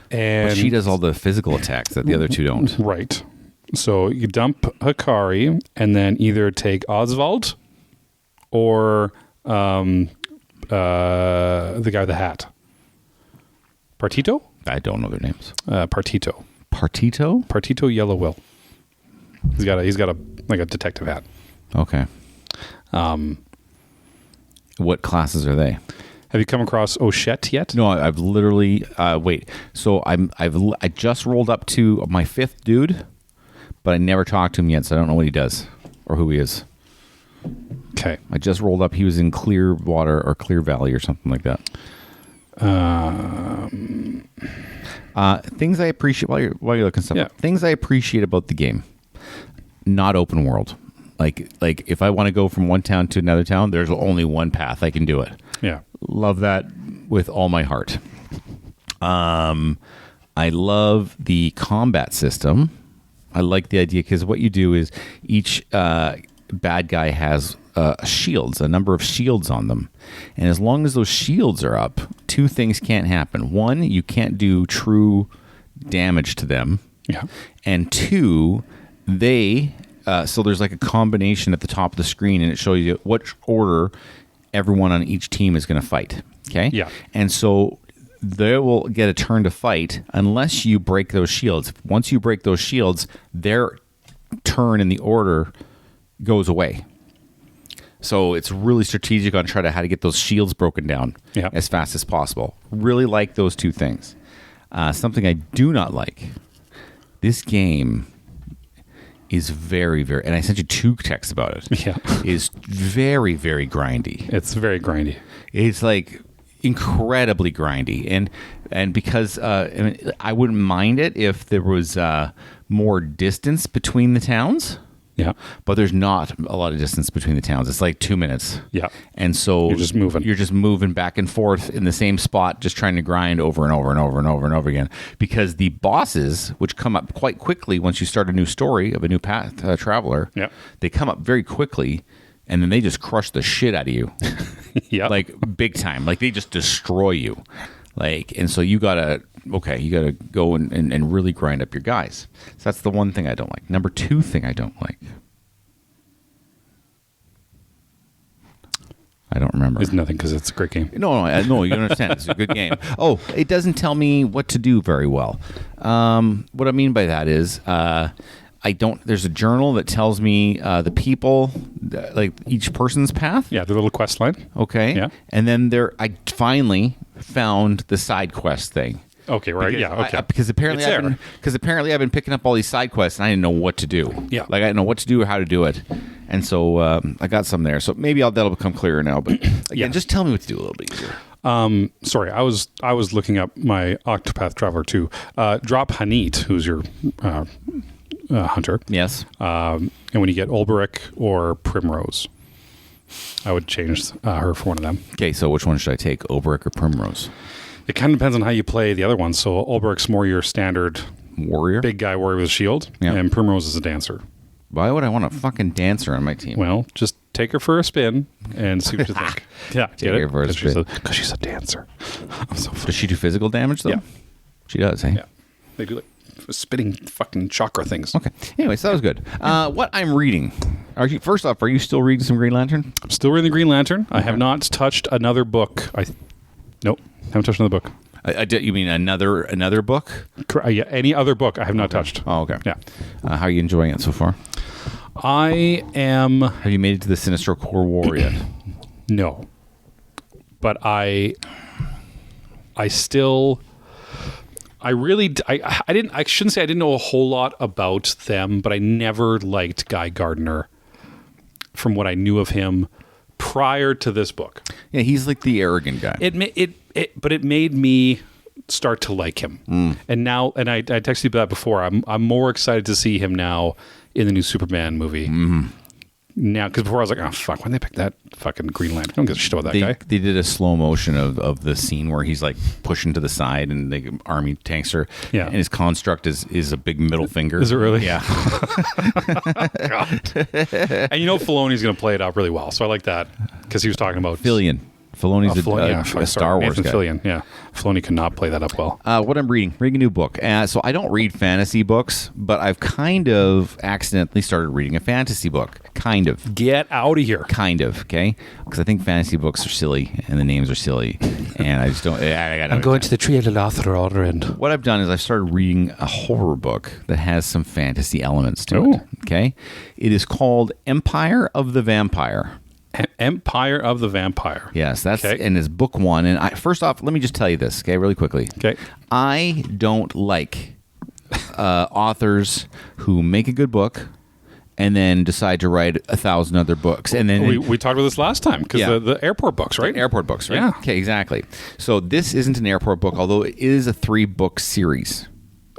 S1: But she does all the physical attacks that the other 2 don't.
S2: Right. So you dump Hikari and then either take Oswald or the guy with the hat. Partito?
S1: I don't know their names.
S2: Partito.
S1: Partito
S2: Yellow Will. He's got a like a detective hat.
S1: Okay. What classes are they?
S2: Have you come across Oshette yet?
S1: No, I've literally wait. So I just rolled up to my 5th dude, but I never talked to him yet, so I don't know what he does or who he is.
S2: Okay.
S1: I just rolled up. He was in Clearwater or Clear Valley or something like that. Things I appreciate while you're looking stuff.
S2: Yeah.
S1: Up. Things I appreciate about the game. Not open world. Like if I want to go from one town to another town, there's only one path I can do it.
S2: Yeah.
S1: Love that with all my heart. I love the combat system. I like the idea because what you do is each bad guy has shields, a number of shields on them. And as long as those shields are up, two things can't happen. One, you can't do true damage to them.
S2: Yeah.
S1: And two, so there's like a combination at the top of the screen, and it shows you which order everyone on each team is going to fight. Okay?
S2: Yeah.
S1: And so they will get a turn to fight unless you break those shields. Once you break those shields, their turn in the order goes away. So it's really strategic on trying to how to get those shields broken down as fast as possible. Really like those two things. Something I do not like. This game is very, very, and I sent you 2 texts about it.
S2: Yeah.
S1: Is very, very grindy.
S2: It's very grindy.
S1: It's like incredibly grindy, and because I wouldn't mind it if there was more distance between the towns.
S2: Yeah.
S1: But there's not a lot of distance between the towns. It's like 2 minutes.
S2: Yeah.
S1: And so
S2: You're just moving
S1: back and forth in the same spot, just trying to grind over and over and over and over and over again. Because the bosses, which come up quite quickly once you start a new story of a new path traveler, they come up very quickly, and then they just crush the shit out of you.
S2: Yeah.
S1: Like big time. Like they just destroy you. And so you gotta go and really grind up your guys. So that's the one thing I don't like. Number 2 thing I don't like. I don't remember.
S2: It's nothing because it's a great game.
S1: No, you understand. It's a good game. Oh, it doesn't tell me what to do very well. What I mean by that is, there's a journal that tells me the people, like each person's path.
S2: Yeah, the little quest line.
S1: Okay.
S2: Yeah.
S1: And then I finally found the side quest thing.
S2: Okay, right.
S1: Because,
S2: Okay.
S1: Because apparently I've been picking up all these side quests and I didn't know what to do.
S2: Yeah.
S1: Like I didn't know what to do or how to do it. And so I got some there. So maybe that'll become clearer now. But again, just tell me what to do a little bit easier.
S2: Sorry, I was looking up my Octopath Traveler 2. Drop Hanit, who's your hunter.
S1: Yes.
S2: And when you get Ulberich or Primrose, I would change her for one of them.
S1: Okay, so which one should I take, Ulberich or Primrose?
S2: It kind of depends on how you play the other ones. So Ulberich's more your standard
S1: warrior,
S2: big guy warrior with a shield, and Primrose is a dancer.
S1: Why would I want a fucking dancer on my team?
S2: Well, just take her for a spin and see what you think. Yeah,
S1: take her for a spin.
S2: Because she's a dancer. I'm so funny.
S1: Does she do physical damage, though?
S2: Yeah.
S1: She does, hey?
S2: Yeah. They do like spitting fucking chakra things.
S1: Okay. Anyway, so that was good. What I'm reading. First off, are you still reading some Green Lantern?
S2: I'm still reading the Green Lantern. Okay. I have not touched another book. Nope. Haven't touched another book.
S1: You mean another book?
S2: Yeah, any other book I have not touched.
S1: Oh, okay.
S2: Yeah.
S1: How are you enjoying it so far?
S2: I am...
S1: Have you made it to the Sinestro Corps War yet?
S2: No. But I still... I shouldn't say I didn't know a whole lot about them, but I never liked Guy Gardner from what I knew of him prior to this book.
S1: Yeah, he's like the arrogant guy.
S2: But it made me start to like him. And now, and I texted you about that before, I'm more excited to see him now in the new Superman movie.
S1: Mm-hmm.
S2: Now, because before I was like, oh fuck, when they picked that fucking Green Lantern, I don't give a shit about that guy.
S1: They did a slow motion of the scene where he's like pushing to the side and the army tanks her.
S2: Yeah.
S1: And his construct is a big middle finger.
S2: Is it really?
S1: Yeah.
S2: God. And Filoni's going to play it out really well. So I like that because he was talking about
S1: Filoni's a Star Wars
S2: Nathan
S1: guy.
S2: Fillion, yeah. Filoni cannot play that up well.
S1: What I'm reading a new book. So I don't read fantasy books, but I've kind of accidentally started reading a fantasy book. Kind of.
S2: Get out of here.
S1: Kind of, okay? Because I think fantasy books are silly, and the names are silly, and I just don't... I'm
S2: going to the Tree of the Lothar end.
S1: What I've done is I started reading a horror book that has some fantasy elements to it, okay? It is called Empire of the Vampire.
S2: Empire of the Vampire.
S1: Yes, that's and it's book 1. And first off, let me just tell you this, okay, really quickly.
S2: Okay.
S1: I don't like authors who make a good book and then decide to write 1,000 other books. And then
S2: we talked about this last time because the airport books, right?
S1: Airport books, right?
S2: Yeah.
S1: Okay, exactly. So this isn't an airport book, although it is a 3-book series.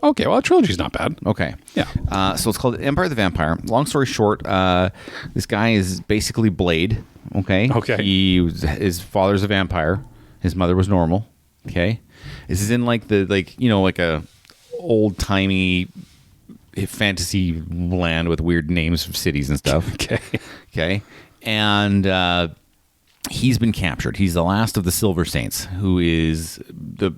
S2: Okay, well, a trilogy's not bad.
S1: Okay.
S2: Yeah.
S1: So it's called Empire of the Vampire. Long story short, this guy is basically Blade. Okay. His father's a vampire. His mother was normal. Okay. This is in like a old timey fantasy land with weird names of cities and stuff. Okay. And he's been captured. He's the last of the Silver Saints, who is the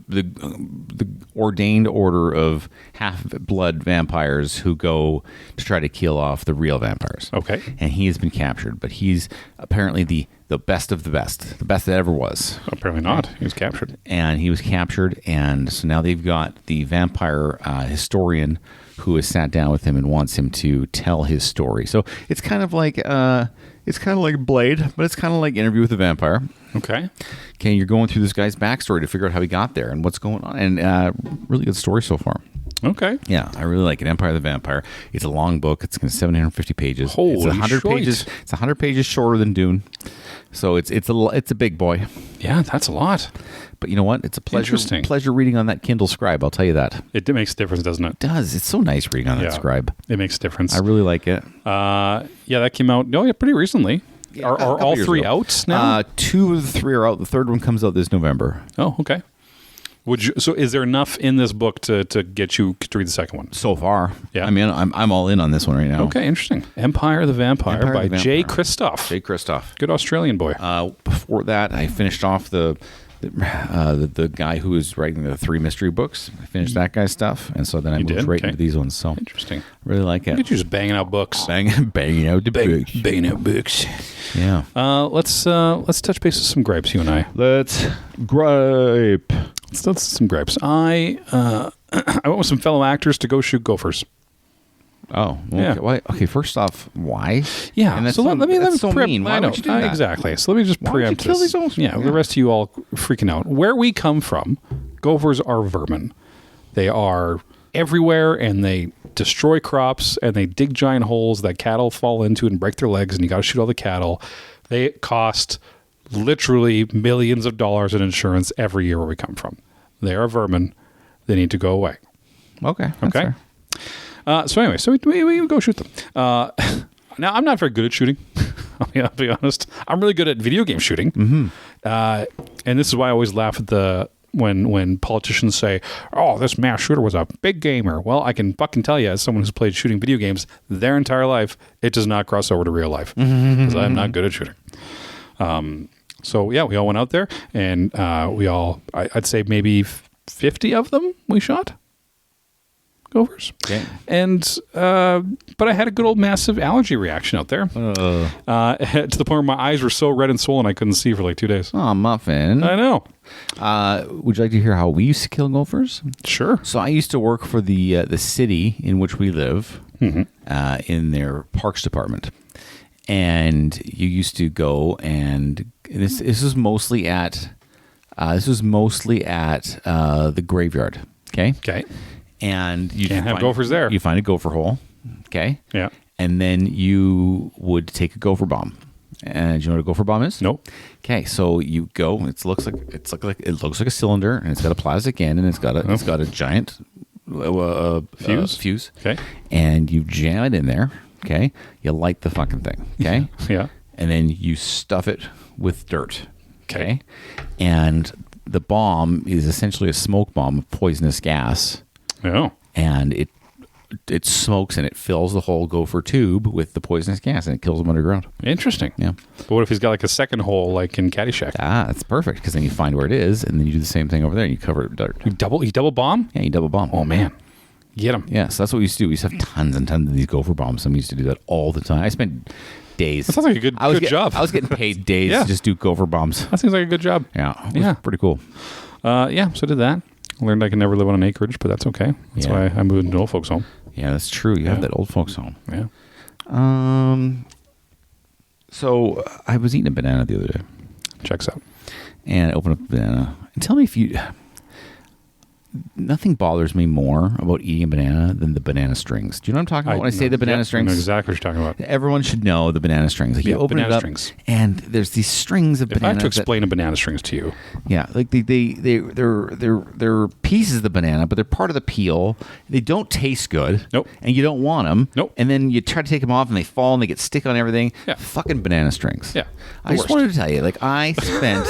S1: ordained order of half-blood vampires who go to try to kill off the real vampires.
S2: Okay.
S1: And he has been captured, but he's apparently the best of the best that ever was.
S2: Apparently not. He was captured.
S1: And he was captured, and so now they've got the vampire historian who has sat down with him and wants him to tell his story. So it's kind of like Blade, but it's kind of like Interview with the Vampire.
S2: Okay.
S1: Okay, you're going through this guy's backstory to figure out how he got there and what's going on, and really good story so far.
S2: Okay.
S1: Yeah, I really like it. Empire of the Vampire. It's a long book. It's 750 pages.
S2: Holy
S1: it's 100
S2: shite.
S1: pages. It's 100 pages shorter than Dune. So it's a big boy.
S2: Yeah, that's a lot.
S1: But you know what? It's a pleasure reading on that Kindle Scribe. I'll tell you that.
S2: It makes a difference, doesn't it?
S1: It does. It's so nice reading on that Scribe.
S2: It makes a difference.
S1: I really like it.
S2: That came out pretty recently.
S1: Yeah,
S2: are all 3 out now?
S1: 2 of the 3 are out. The third one comes out this November.
S2: Oh, okay. So is there enough in this book to get you to read the second one?
S1: So far.
S2: Yeah.
S1: I mean, I'm all in on this one right now.
S2: Okay, interesting. Empire of the Vampire by Jay Kristoff.
S1: Jay Kristoff.
S2: Good Australian boy.
S1: Before that, I finished off the guy who was writing the 3 mystery books. I finished that guy's stuff, and so then I moved right into these ones. So
S2: interesting.
S1: Really like it.
S2: Look at you just banging out books.
S1: Banging out the books.
S2: Banging out books.
S1: Yeah.
S2: Let's touch base with some gripes, you and I.
S1: Let's gripe.
S2: Let's some gripes. I went with some fellow actors to go shoot gophers.
S1: Oh, okay.
S2: Yeah.
S1: Why? Okay, first off, why?
S2: Yeah.
S1: And that's
S2: so let me
S1: so mean. Why would you do that?
S2: Exactly. So let me just preempt
S1: kill
S2: this.
S1: these old-
S2: Yeah, the rest of you all freaking out. Where we come from, gophers are vermin. They are everywhere, and they destroy crops, and they dig giant holes that cattle fall into and break their legs, and you got to shoot all the cattle. They cost literally millions of dollars in insurance every year where we come from. They are vermin. They need to go away.
S1: Okay.
S2: Okay. So anyway, we go shoot them. Now, I'm not very good at shooting. I'll be honest. I'm really good at video game shooting.
S1: Mm-hmm.
S2: And this is why I always laugh at when politicians say, "Oh, this mass shooter was a big gamer." Well, I can fucking tell you, as someone who's played shooting video games their entire life, it does not cross over to real life because I'm not good at shooting. So yeah, we all went out there, and I'd say maybe 50 of them we shot. Gophers.
S1: Okay.
S2: And but I had a good old massive allergy reaction out there to the point where my eyes were so red and swollen I couldn't see for like 2 days.
S1: Oh, Muffin.
S2: I know.
S1: Would you like to hear how we used to kill gophers?
S2: Sure.
S1: So I used to work for the city in which we live in their parks department, and you used to go and this was mostly at the graveyard. Okay. And you
S2: can't have gophers there.
S1: You find a gopher hole, okay?
S2: Yeah.
S1: And then you would take a gopher bomb. And do you know what a gopher bomb is?
S2: Nope.
S1: Okay, so you go. It looks like a cylinder, and it's got a plastic end, and it's got a giant fuse.
S2: Okay.
S1: And you jam it in there. Okay. You light the fucking thing. Okay.
S2: Yeah.
S1: And then you stuff it with dirt.
S2: Okay.
S1: And the bomb is essentially a smoke bomb of poisonous gas.
S2: Oh.
S1: And it smokes and it fills the whole gopher tube with the poisonous gas and it kills them underground.
S2: Interesting.
S1: Yeah.
S2: But what if he's got like a second hole like in Caddyshack?
S1: That's perfect because then you find where it is and then you do the same thing over there and you cover it with dirt.
S2: You double bomb?
S1: Yeah, you double bomb.
S2: Oh, man. Get him.
S1: Yeah, so that's what we used to do. We used to have tons and tons of these gopher bombs. Some used to do that all the time. I spent days.
S2: That sounds like a good job.
S1: I was getting paid days to just do gopher bombs.
S2: That seems like a good job.
S1: Yeah. It was pretty cool.
S2: So I did that. Learned I can never live on an acreage, but that's okay. That's why I moved into an old folks home.
S1: Yeah, that's true. You have that old folks home.
S2: Yeah.
S1: So I was eating a banana the other day.
S2: Checks out.
S1: And I opened up a banana. And tell me if you... nothing bothers me more about eating a banana than the banana strings. Do you know what I'm talking about when I say the banana strings?
S2: I know exactly what you're talking about.
S1: Everyone should know the banana strings. Like you open it up,
S2: strings.
S1: and there's these strings of
S2: if
S1: banana.
S2: I had to explain a banana strings to you,
S1: like they're pieces of the banana, but they're part of the peel. They don't taste good.
S2: Nope.
S1: And you don't want them.
S2: Nope.
S1: And then you try to take them off, and they fall, and they get stick on everything.
S2: Yeah.
S1: Fucking banana strings.
S2: Yeah.
S1: I just wanted to tell you, like I spent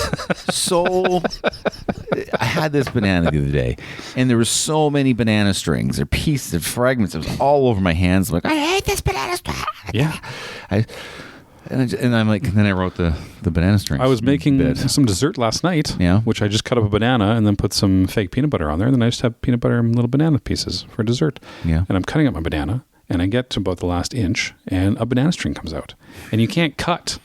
S1: I had this banana the other day, and there were so many banana strings. They're pieces, they're fragments. It was all over my hands. I'm like, I hate this banana string.
S2: Yeah.
S1: And I'm like, and then I wrote the banana strings.
S2: I was making some dessert last night, which I just cut up a banana and then put some fake peanut butter on there. And then I just have peanut butter and little banana pieces for dessert.
S1: Yeah.
S2: And I'm cutting up my banana, and I get to about the last inch, and a banana string comes out. And you can't cut,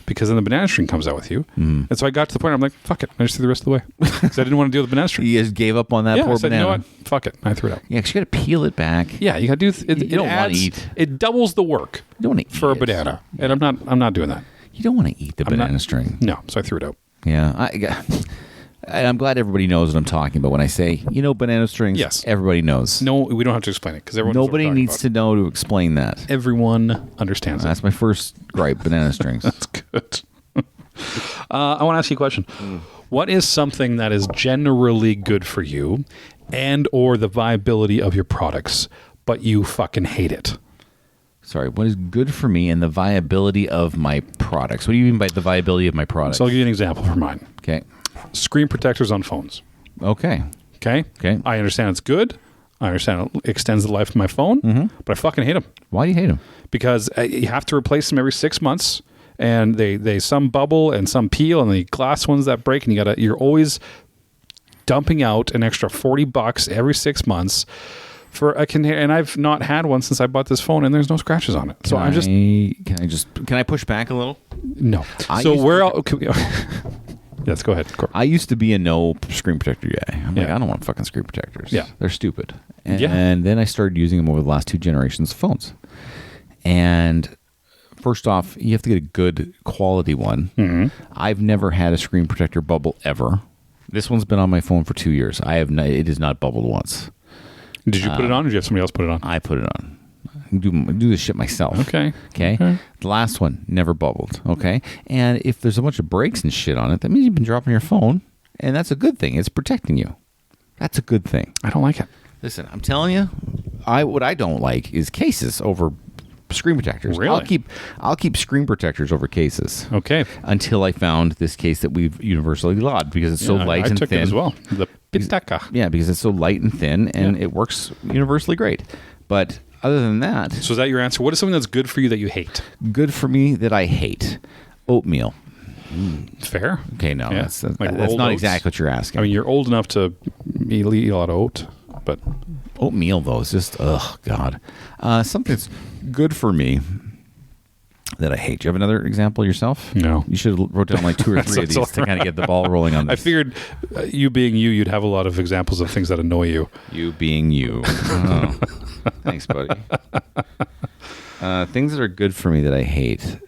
S2: because then the banana string comes out with you. And so I got to the point, I'm like, fuck it. I just threw the rest of the way. Because I didn't want to deal with the banana string.
S1: You just gave up on that poor
S2: I said,
S1: banana.
S2: You know what? Fuck it. I threw it out.
S1: Yeah, because you got to peel it back.
S2: Yeah, you got to do it.
S1: You don't want to eat.
S2: It doubles the work
S1: You don't want to
S2: for
S1: eat
S2: a banana. And I'm not doing that.
S1: You don't want to eat the banana string.
S2: No, so I threw it out.
S1: Yeah. I'm glad everybody knows what I'm talking about when I say, banana strings.
S2: Yes.
S1: Everybody knows.
S2: No, we don't have to explain it, because everyone
S1: Nobody needs to know to explain that.
S2: Everyone understands it.
S1: That's my first gripe, banana strings.
S2: That's good. I want to ask you a question. What is something that is generally good for you and or the viability of your products, but you fucking hate it?
S1: Sorry, what is good for me and the viability of my products? What do you mean by the viability of my products?
S2: So I'll give you an example for mine.
S1: Okay.
S2: Screen protectors on phones.
S1: Okay.
S2: Okay?
S1: Okay.
S2: I understand it's good. I understand it extends the life of my phone, but I fucking hate them.
S1: Why do you hate them?
S2: Because you have to replace them every 6 months, and they some bubble and some peel, and the glass ones that break, and you're always dumping out an extra $40 every 6 months for a container, and I've not had one since I bought this phone, and there's no scratches on it. So
S1: Can I push back a little?
S2: No. Yes, go ahead.
S1: I used to be a no screen protector guy. I'm like, I don't want fucking screen protectors.
S2: Yeah.
S1: They're stupid. And then I started using them over the last 2 generations of phones. And first off, you have to get a good quality one. I've never had a screen protector bubble ever. This one's been on my phone for 2 years. It has not bubbled once.
S2: Did you put it on, or did you have somebody else put it on?
S1: I put it on. I do this shit myself.
S2: Okay.
S1: The last one never bubbled. Okay. And if there's a bunch of breaks and shit on it, that means you've been dropping your phone, and that's a good thing. It's protecting you. That's a good thing.
S2: I don't like it.
S1: Listen, I'm telling you, what I don't like is cases over screen protectors.
S2: Really?
S1: I'll keep screen protectors over cases.
S2: Okay.
S1: Until I found this case that we've universally allowed, because it's so light and
S2: took
S1: thin.
S2: it as well. The Pitaka.
S1: Yeah, because it's so light and thin, and it works universally great. But other than that...
S2: So is that your answer? What is something that's good for you that you hate?
S1: Good for me that I hate? Oatmeal.
S2: Fair.
S1: Okay, no.
S2: Yeah.
S1: That's
S2: Like
S1: not
S2: rolled
S1: exactly what you're asking.
S2: I mean, you're old enough to eat a lot of oat, but...
S1: Oatmeal, though, is just... Oh, God. Something that's good for me that I hate. Do you have another example yourself?
S2: No.
S1: You should have wrote down like 2 or 3 of these to kind of get the ball rolling on this.
S2: I figured you being you'd have a lot of examples of things that annoy you.
S1: You being you. Oh. Thanks, buddy. Things that are good for me that I hate.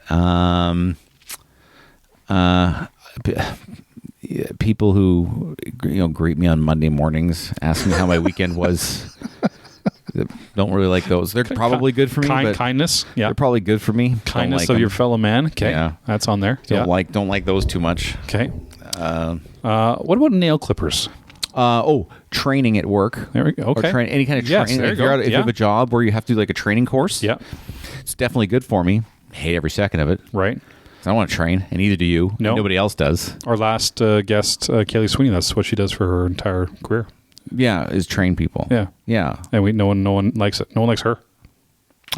S1: People who greet me on Monday mornings, ask me how my weekend was. Don't really like those. They're probably good for me.
S2: Kindness. Yeah.
S1: They're probably good for me.
S2: Kindness
S1: like
S2: of
S1: them.
S2: your fellow man. Okay.
S1: Yeah.
S2: That's on there.
S1: Don't like those too much.
S2: Okay. What about nail clippers?
S1: Training at work.
S2: There we go. Okay.
S1: Or any kind of training.
S2: There
S1: If
S2: you go.
S1: you have a job where you have to do like a training course, it's definitely good for me. I hate every second of it.
S2: Right.
S1: 'Cause I don't want to train, and neither do you.
S2: No.
S1: Nobody else does.
S2: Our last guest, Kaylee Sweeney, that's what she does for her entire career.
S1: Yeah, is train people.
S2: Yeah. And no one likes it. No one likes her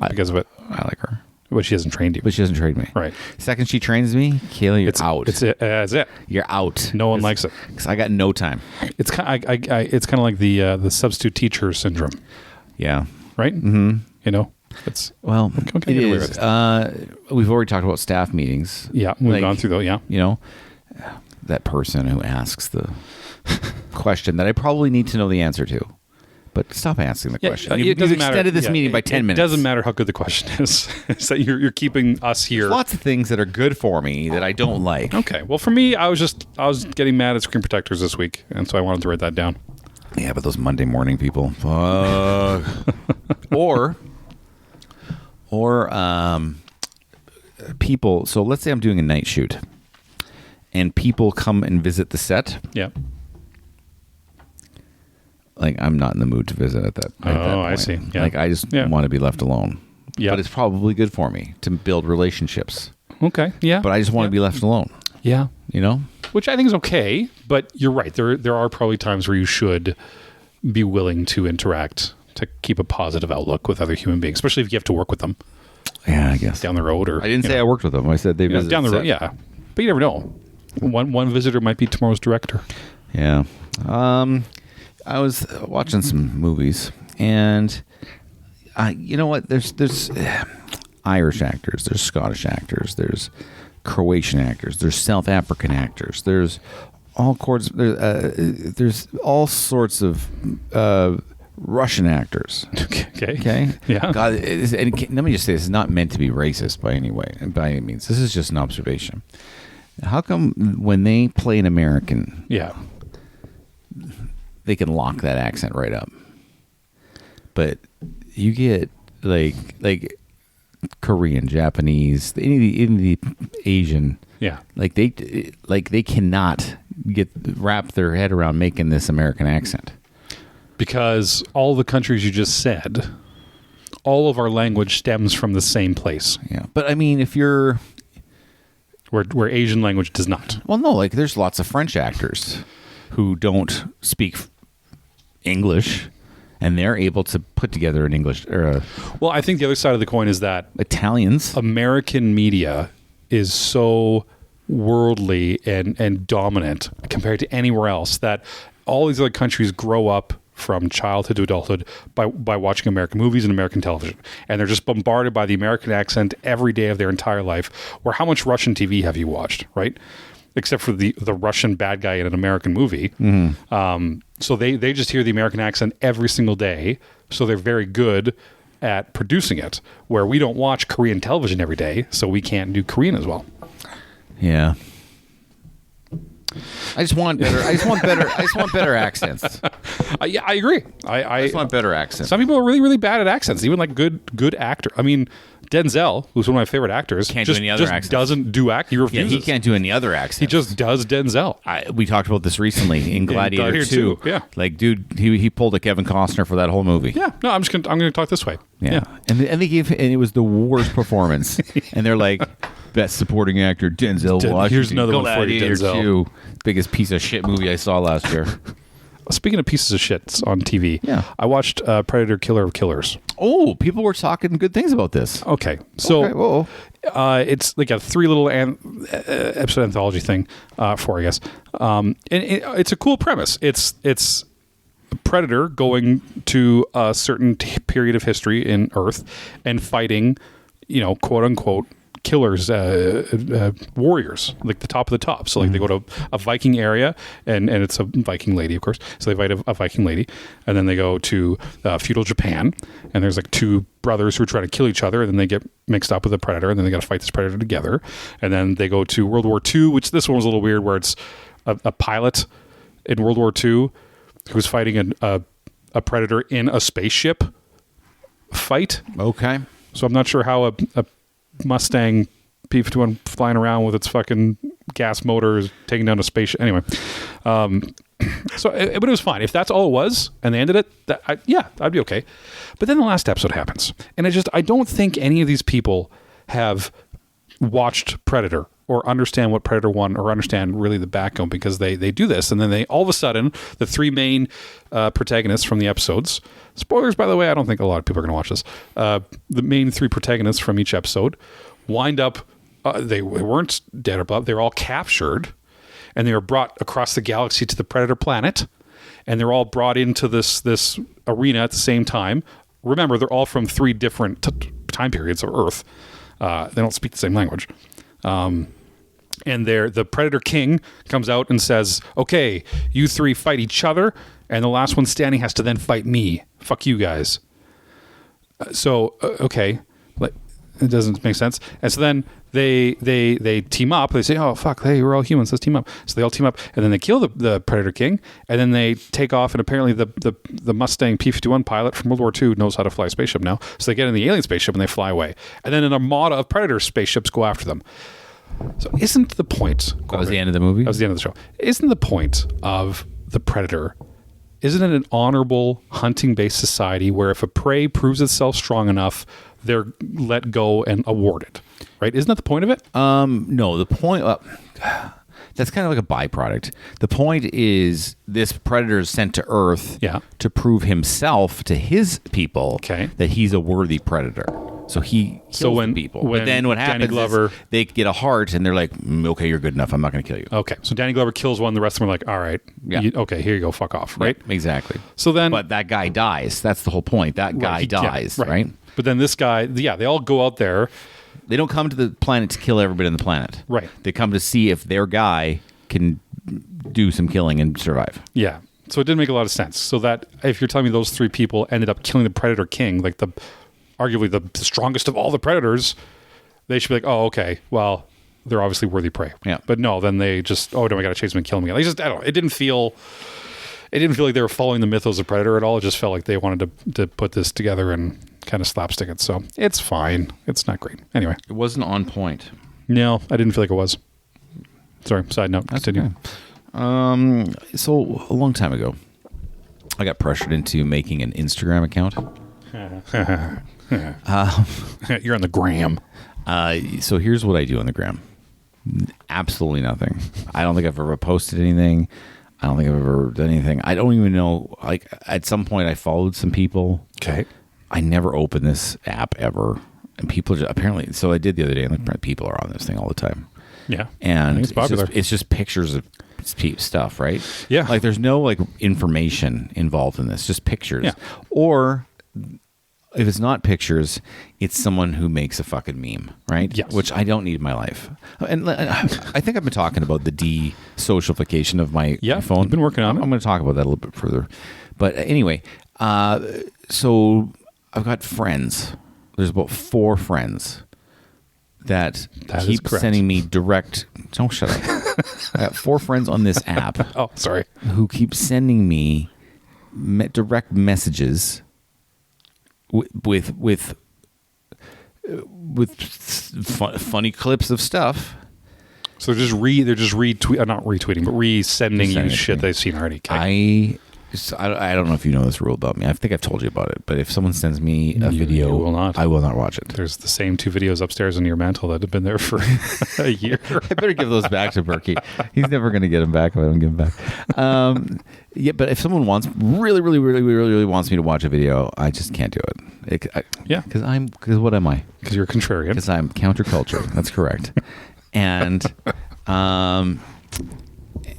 S2: because of it.
S1: I like her.
S2: But she hasn't trained you.
S1: But she doesn't train me.
S2: Right.
S1: Second she trains me, Kaylee, you're out.
S2: That's it.
S1: You're out.
S2: No one likes it.
S1: Because I got no time.
S2: It's kind of like the substitute teacher syndrome.
S1: Yeah.
S2: Right? Mm-hmm. It's
S1: it is. We've already talked about staff meetings.
S2: Yeah, we've gone through those. Yeah.
S1: That person who asks the question that I probably need to know the answer to. But stop asking the question. You've extended this meeting by 10 minutes.
S2: It doesn't matter how good the question is. It's that you're keeping us here.
S1: There's lots of things that are good for me that I don't like.
S2: Okay. Well, for me, I was getting mad at screen protectors this week, and so I wanted to write that down.
S1: Yeah, but those Monday morning people. or people. So let's say I'm doing a night shoot, and people come and visit the set.
S2: Yeah.
S1: Like, I'm not in the mood to visit at that point.
S2: I see. Yeah.
S1: Like, I just want to be left alone.
S2: Yeah.
S1: But it's probably good for me to build relationships.
S2: Okay. Yeah.
S1: But I just want to be left alone.
S2: Yeah.
S1: You know?
S2: Which I think is okay, but you're right. There are probably times where you should be willing to interact to keep a positive outlook with other human beings, especially if you have to work with them.
S1: Yeah, I guess.
S2: Down the road, or
S1: I didn't say I worked with them. I said they visited
S2: down the road. Yeah. But you never know. One visitor might be tomorrow's director.
S1: Yeah. I was watching some movies, and you know what? There's Irish actors, there's Scottish actors, there's Croatian actors, there's South African actors, there's all sorts of Russian actors. Okay.
S2: Yeah.
S1: God, and let me just say, this is not meant to be racist by any means. This is just an observation. How come when they play an American, they can lock that accent right up, but you get like Korean, Japanese, any of the Asian, like they cannot wrap their head around making this American accent,
S2: because all the countries you just said, all of our language stems from the same place.
S1: Yeah, but I mean, if you're
S2: where Asian language does not.
S1: Well, no, like there's lots of French actors who don't speak English, and they're able to put together an English.
S2: Well, I think the other side of the coin is that
S1: Italians,
S2: American media is so worldly and dominant compared to anywhere else that all these other countries grow up from childhood to adulthood by watching American movies and American television, and they're just bombarded by the American accent every day of their entire life. Or how much Russian TV have you watched, right? Except for the Russian bad guy in an American movie. Mm-hmm. So they just hear the American accent every single day, so they're very good at producing it, where we don't watch Korean television every day, so we can't do Korean as well.
S1: Yeah. I just want better accents.
S2: Yeah, I agree. I
S1: just want better accents.
S2: Some people are really, really bad at accents, even like good actor. I mean, Denzel, who's one of my favorite actors,
S1: can't do any other accents.
S2: Doesn't do act. He refuses.
S1: Yeah, he can't do any other accents.
S2: He just does Denzel.
S1: We talked about this recently in Gladiator 2.
S2: Yeah,
S1: like dude, he pulled a Kevin Costner for that whole movie.
S2: Yeah, no, I'm gonna talk this way.
S1: Yeah. And it was the worst performance. And they're like, best supporting actor Denzel Washington.
S2: Here's another one for you, Denzel.
S1: 2, biggest piece of shit movie I saw last year.
S2: Speaking of pieces of shit on TV, I watched Predator: Killer of Killers.
S1: Oh, people were talking good things about this.
S2: Okay, so it's like a 3 little episode anthology thing, 4, I guess. And it's a cool premise. It's a predator going to a certain period of history in Earth and fighting, quote unquote, killers, warriors, like the top of the top. So like they go to a Viking area, and it's a Viking lady, of course. So they fight a Viking lady, and then they go to feudal Japan, and there's like 2 brothers who are trying to kill each other, and then they get mixed up with a predator, and then they got to fight this predator together. And then they go to World War II, which this one was a little weird, where it's a pilot in World War II who's fighting a predator in a spaceship fight.
S1: Okay. So
S2: I'm not sure how a Mustang P-51 flying around with its fucking gas motor is taking down a spaceship. Anyway, but it was fine. If that's all it was, and they ended it, I'd be okay. But then the last episode happens, and I don't think any of these people have watched Predator or understand what Predator 1 or understand really the backbone, because they do this, and then they all of a sudden, the 3 main protagonists from the episodes, spoilers by the way, I don't think a lot of people are going to watch this, the main 3 protagonists from each episode wind up, they weren't dead or above, they were all captured, and they were brought across the galaxy to the Predator planet, and they're all brought into this arena at the same time. Remember, they're all from 3 different time periods of Earth. They don't speak the same language. And the Predator King comes out and says, okay, you 3 fight each other, and the last one standing has to then fight me. Fuck you guys. Okay. It doesn't make sense. And so then they team up. They say, oh, fuck, hey, we're all humans. Let's team up. So they all team up. And then they kill the Predator King. And then they take off. And apparently the Mustang P-51 pilot from World War II knows how to fly a spaceship now. So they get in the alien spaceship and they fly away. And then an armada of Predator spaceships go after them. So isn't the point...
S1: That was the end of the movie?
S2: That was the end of the show. Isn't the point of the Predator... Isn't it an honorable hunting-based society where if a prey proves itself strong enough, they're let go and awarded, right? Isn't that the point of it?
S1: No, the point... that's kind of like a byproduct. The point is this predator is sent to Earth to prove himself to his people that he's a worthy predator. So he kills the people. But then what happens is they get a heart and they're like, okay, you're good enough. I'm not going to kill you.
S2: Okay. So Danny Glover kills one. The rest of them are like, all right. Okay, here you go. Fuck off. Right?
S1: Yeah, exactly.
S2: So then...
S1: But that guy dies. That's the whole point. That guy dies, right?
S2: But then this guy, they all go out there.
S1: They don't come to the planet to kill everybody on the planet.
S2: Right.
S1: They come to see if their guy can do some killing and survive.
S2: Yeah. So it didn't make a lot of sense. So that if you're telling me those three people ended up killing the Predator King, like arguably the strongest of all the predators, they should be like, oh, okay, well, they're obviously worthy prey.
S1: Yeah.
S2: But no, then they just, oh, no, we got to chase him and kill him again. They just, I don't know. It didn't feel like they were following the mythos of Predator at all. It just felt like they wanted to put this together and kind of slapstick it. So it's fine. It's not great. Anyway.
S1: It wasn't on point.
S2: No, I didn't feel like it was. Sorry, side note. Continue.
S1: Okay. So a long time ago, I got pressured into making an Instagram account.
S2: You're on the gram.
S1: So here's what I do on the gram. Absolutely nothing. I don't think I've ever posted anything. I don't think I've ever done anything. I don't even know. Like at some point, I followed some people.
S2: Okay.
S1: I never opened this app ever, and people just, apparently. So I did the other day, and like, people are on this thing all the time.
S2: Yeah,
S1: and
S2: it's popular.
S1: It's just pictures of stuff, right?
S2: Yeah.
S1: Like there's no like information involved in this, just pictures.
S2: Yeah.
S1: Or if it's not pictures, it's someone who makes a fucking meme, right?
S2: Yes.
S1: Which I don't need in my life. And I think I've been talking about the de-socialification of my phone.
S2: You've been working on it.
S1: I'm going to talk about that a little bit further. But anyway, so I've got friends. There's about 4 friends that keep sending me direct... Don't shut up. I got 4 friends on this app.
S2: Oh, sorry.
S1: Who keep sending me direct messages with funny clips of stuff.
S2: So they're just retweet, not retweeting, but resending you shit they've seen already. Okay.
S1: I don't know if you know this rule about me. I think I've told you about it. But if someone sends me a video, I will not watch it.
S2: There's the same 2 videos upstairs in your mantle that have been there for a year.
S1: I better give those back to Berkey. He's never going to get them back if I don't give them back. Yeah, but if someone really wants me to watch a video, I just can't do it. Because what am I?
S2: Because you're contrarian.
S1: Because I'm counterculture. That's correct. And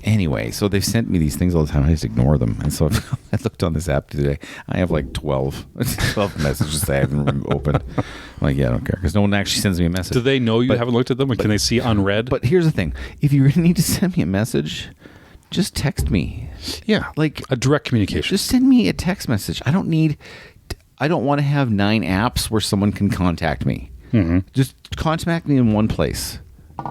S1: anyway, so they've sent me these things all the time. I just ignore them. And so I looked on this app today. I have like 12 messages that I haven't opened. I'm like, yeah, I don't care. Because no one actually sends me a message.
S2: Do they know you haven't looked at them? Or can they see unread?
S1: But here's the thing. If you really need to send me a message, just text me.
S2: Yeah. Like a direct communication.
S1: Just send me a text message. I don't want to have 9 apps where someone can contact me. Mm-hmm. Just contact me in one place.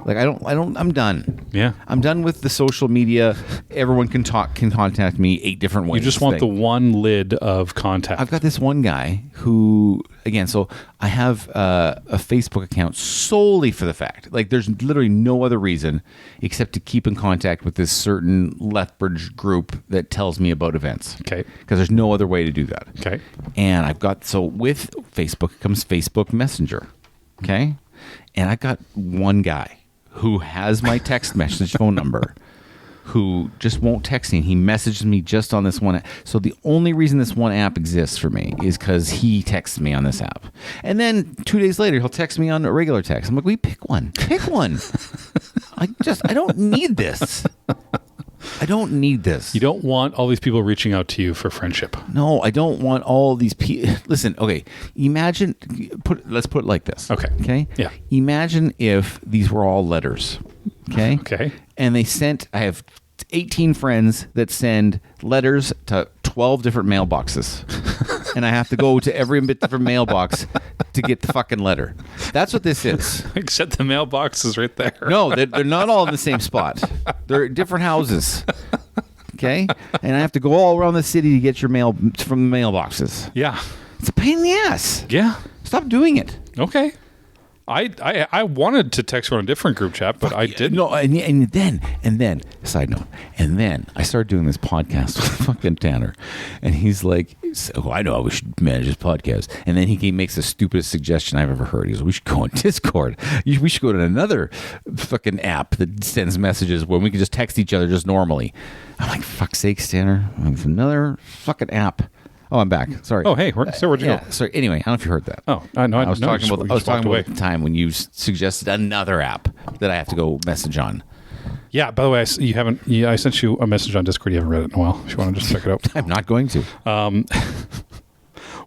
S1: Like I'm done.
S2: Yeah.
S1: I'm done with the social media. Everyone can contact me 8 different ways.
S2: You just want the one lid of contact.
S1: I've got this one guy who, again, so I have a Facebook account solely for the fact, like there's literally no other reason except to keep in contact with this certain Lethbridge group that tells me about events.
S2: Okay.
S1: Because there's no other way to do that.
S2: Okay.
S1: And with Facebook comes Facebook Messenger. Okay. And I got one guy who has my text message phone number who just won't text me. He messages me just on this one app. So the only reason this one app exists for me is because he texts me on this app. And then 2 days later, he'll text me on a regular text. I'm like, pick one. Pick one. I don't need this. I don't need this.
S2: You don't want all these people reaching out to you for friendship.
S1: No, I don't want all these people. Listen, okay. Let's put it like this.
S2: Okay.
S1: Okay.
S2: Yeah.
S1: Imagine if these were all letters. Okay.
S2: Okay.
S1: And I have 18 friends that send letters to 12 different mailboxes. and I have to go to every different mailbox to get the fucking letter. That's what this is.
S2: Except the mailbox is right there.
S1: No, they're not all in the same spot. They're different houses. Okay? And I have to go all around the city to get your mail from the mailboxes.
S2: Yeah.
S1: It's a pain in the ass.
S2: Yeah.
S1: Stop doing it.
S2: Okay. I wanted to text you on a different group chat, but I didn't.
S1: No, and then, side note, and then I started doing this podcast with fucking Tanner, and he's like, "Oh, I know we should manage this podcast." And then he makes the stupidest suggestion I've ever heard. He goes, "We should go on Discord. We should go to another fucking app that sends messages where we can just text each other just normally." I'm like, "Fuck's sakes, Tanner! It's another fucking app." Oh, I'm back. Sorry.
S2: Oh, hey, so where'd you go?
S1: Sorry. Anyway, I don't know if you heard that.
S2: Oh, I know.
S1: I was talking about the time when you suggested another app that I have to go message on.
S2: Yeah. By the way, you haven't. Yeah, I sent you a message on Discord. You haven't read it in a while. If you want to just check it out.
S1: I'm not going to.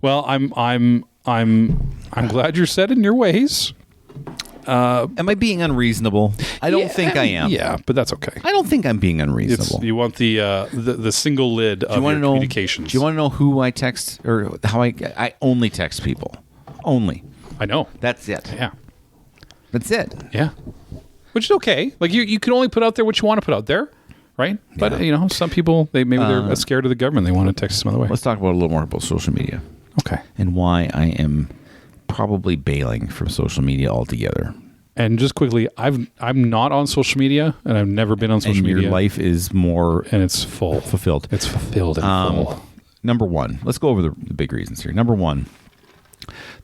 S2: Well, I'm glad you're set in your ways.
S1: Am I being unreasonable? I don't think I am.
S2: Yeah, but that's okay.
S1: I don't think I'm being unreasonable.
S2: You want the single lid of your communications.
S1: Do you want to know who I text or how I only text people? Only.
S2: I know.
S1: That's it.
S2: Yeah.
S1: That's it.
S2: Yeah. Which is okay. Like you can only put out there what you want to put out there, right? But some people they're scared of the government. They want to text some other way.
S1: Let's talk about a little more about social media.
S2: Okay.
S1: And why I am probably bailing from social media altogether.
S2: And just quickly, I'm not on social media, and I've never been on social media.
S1: Your life is more
S2: and it's fulfilled. It's fulfilled and full.
S1: Number one, let's go over the big reasons here. Number one,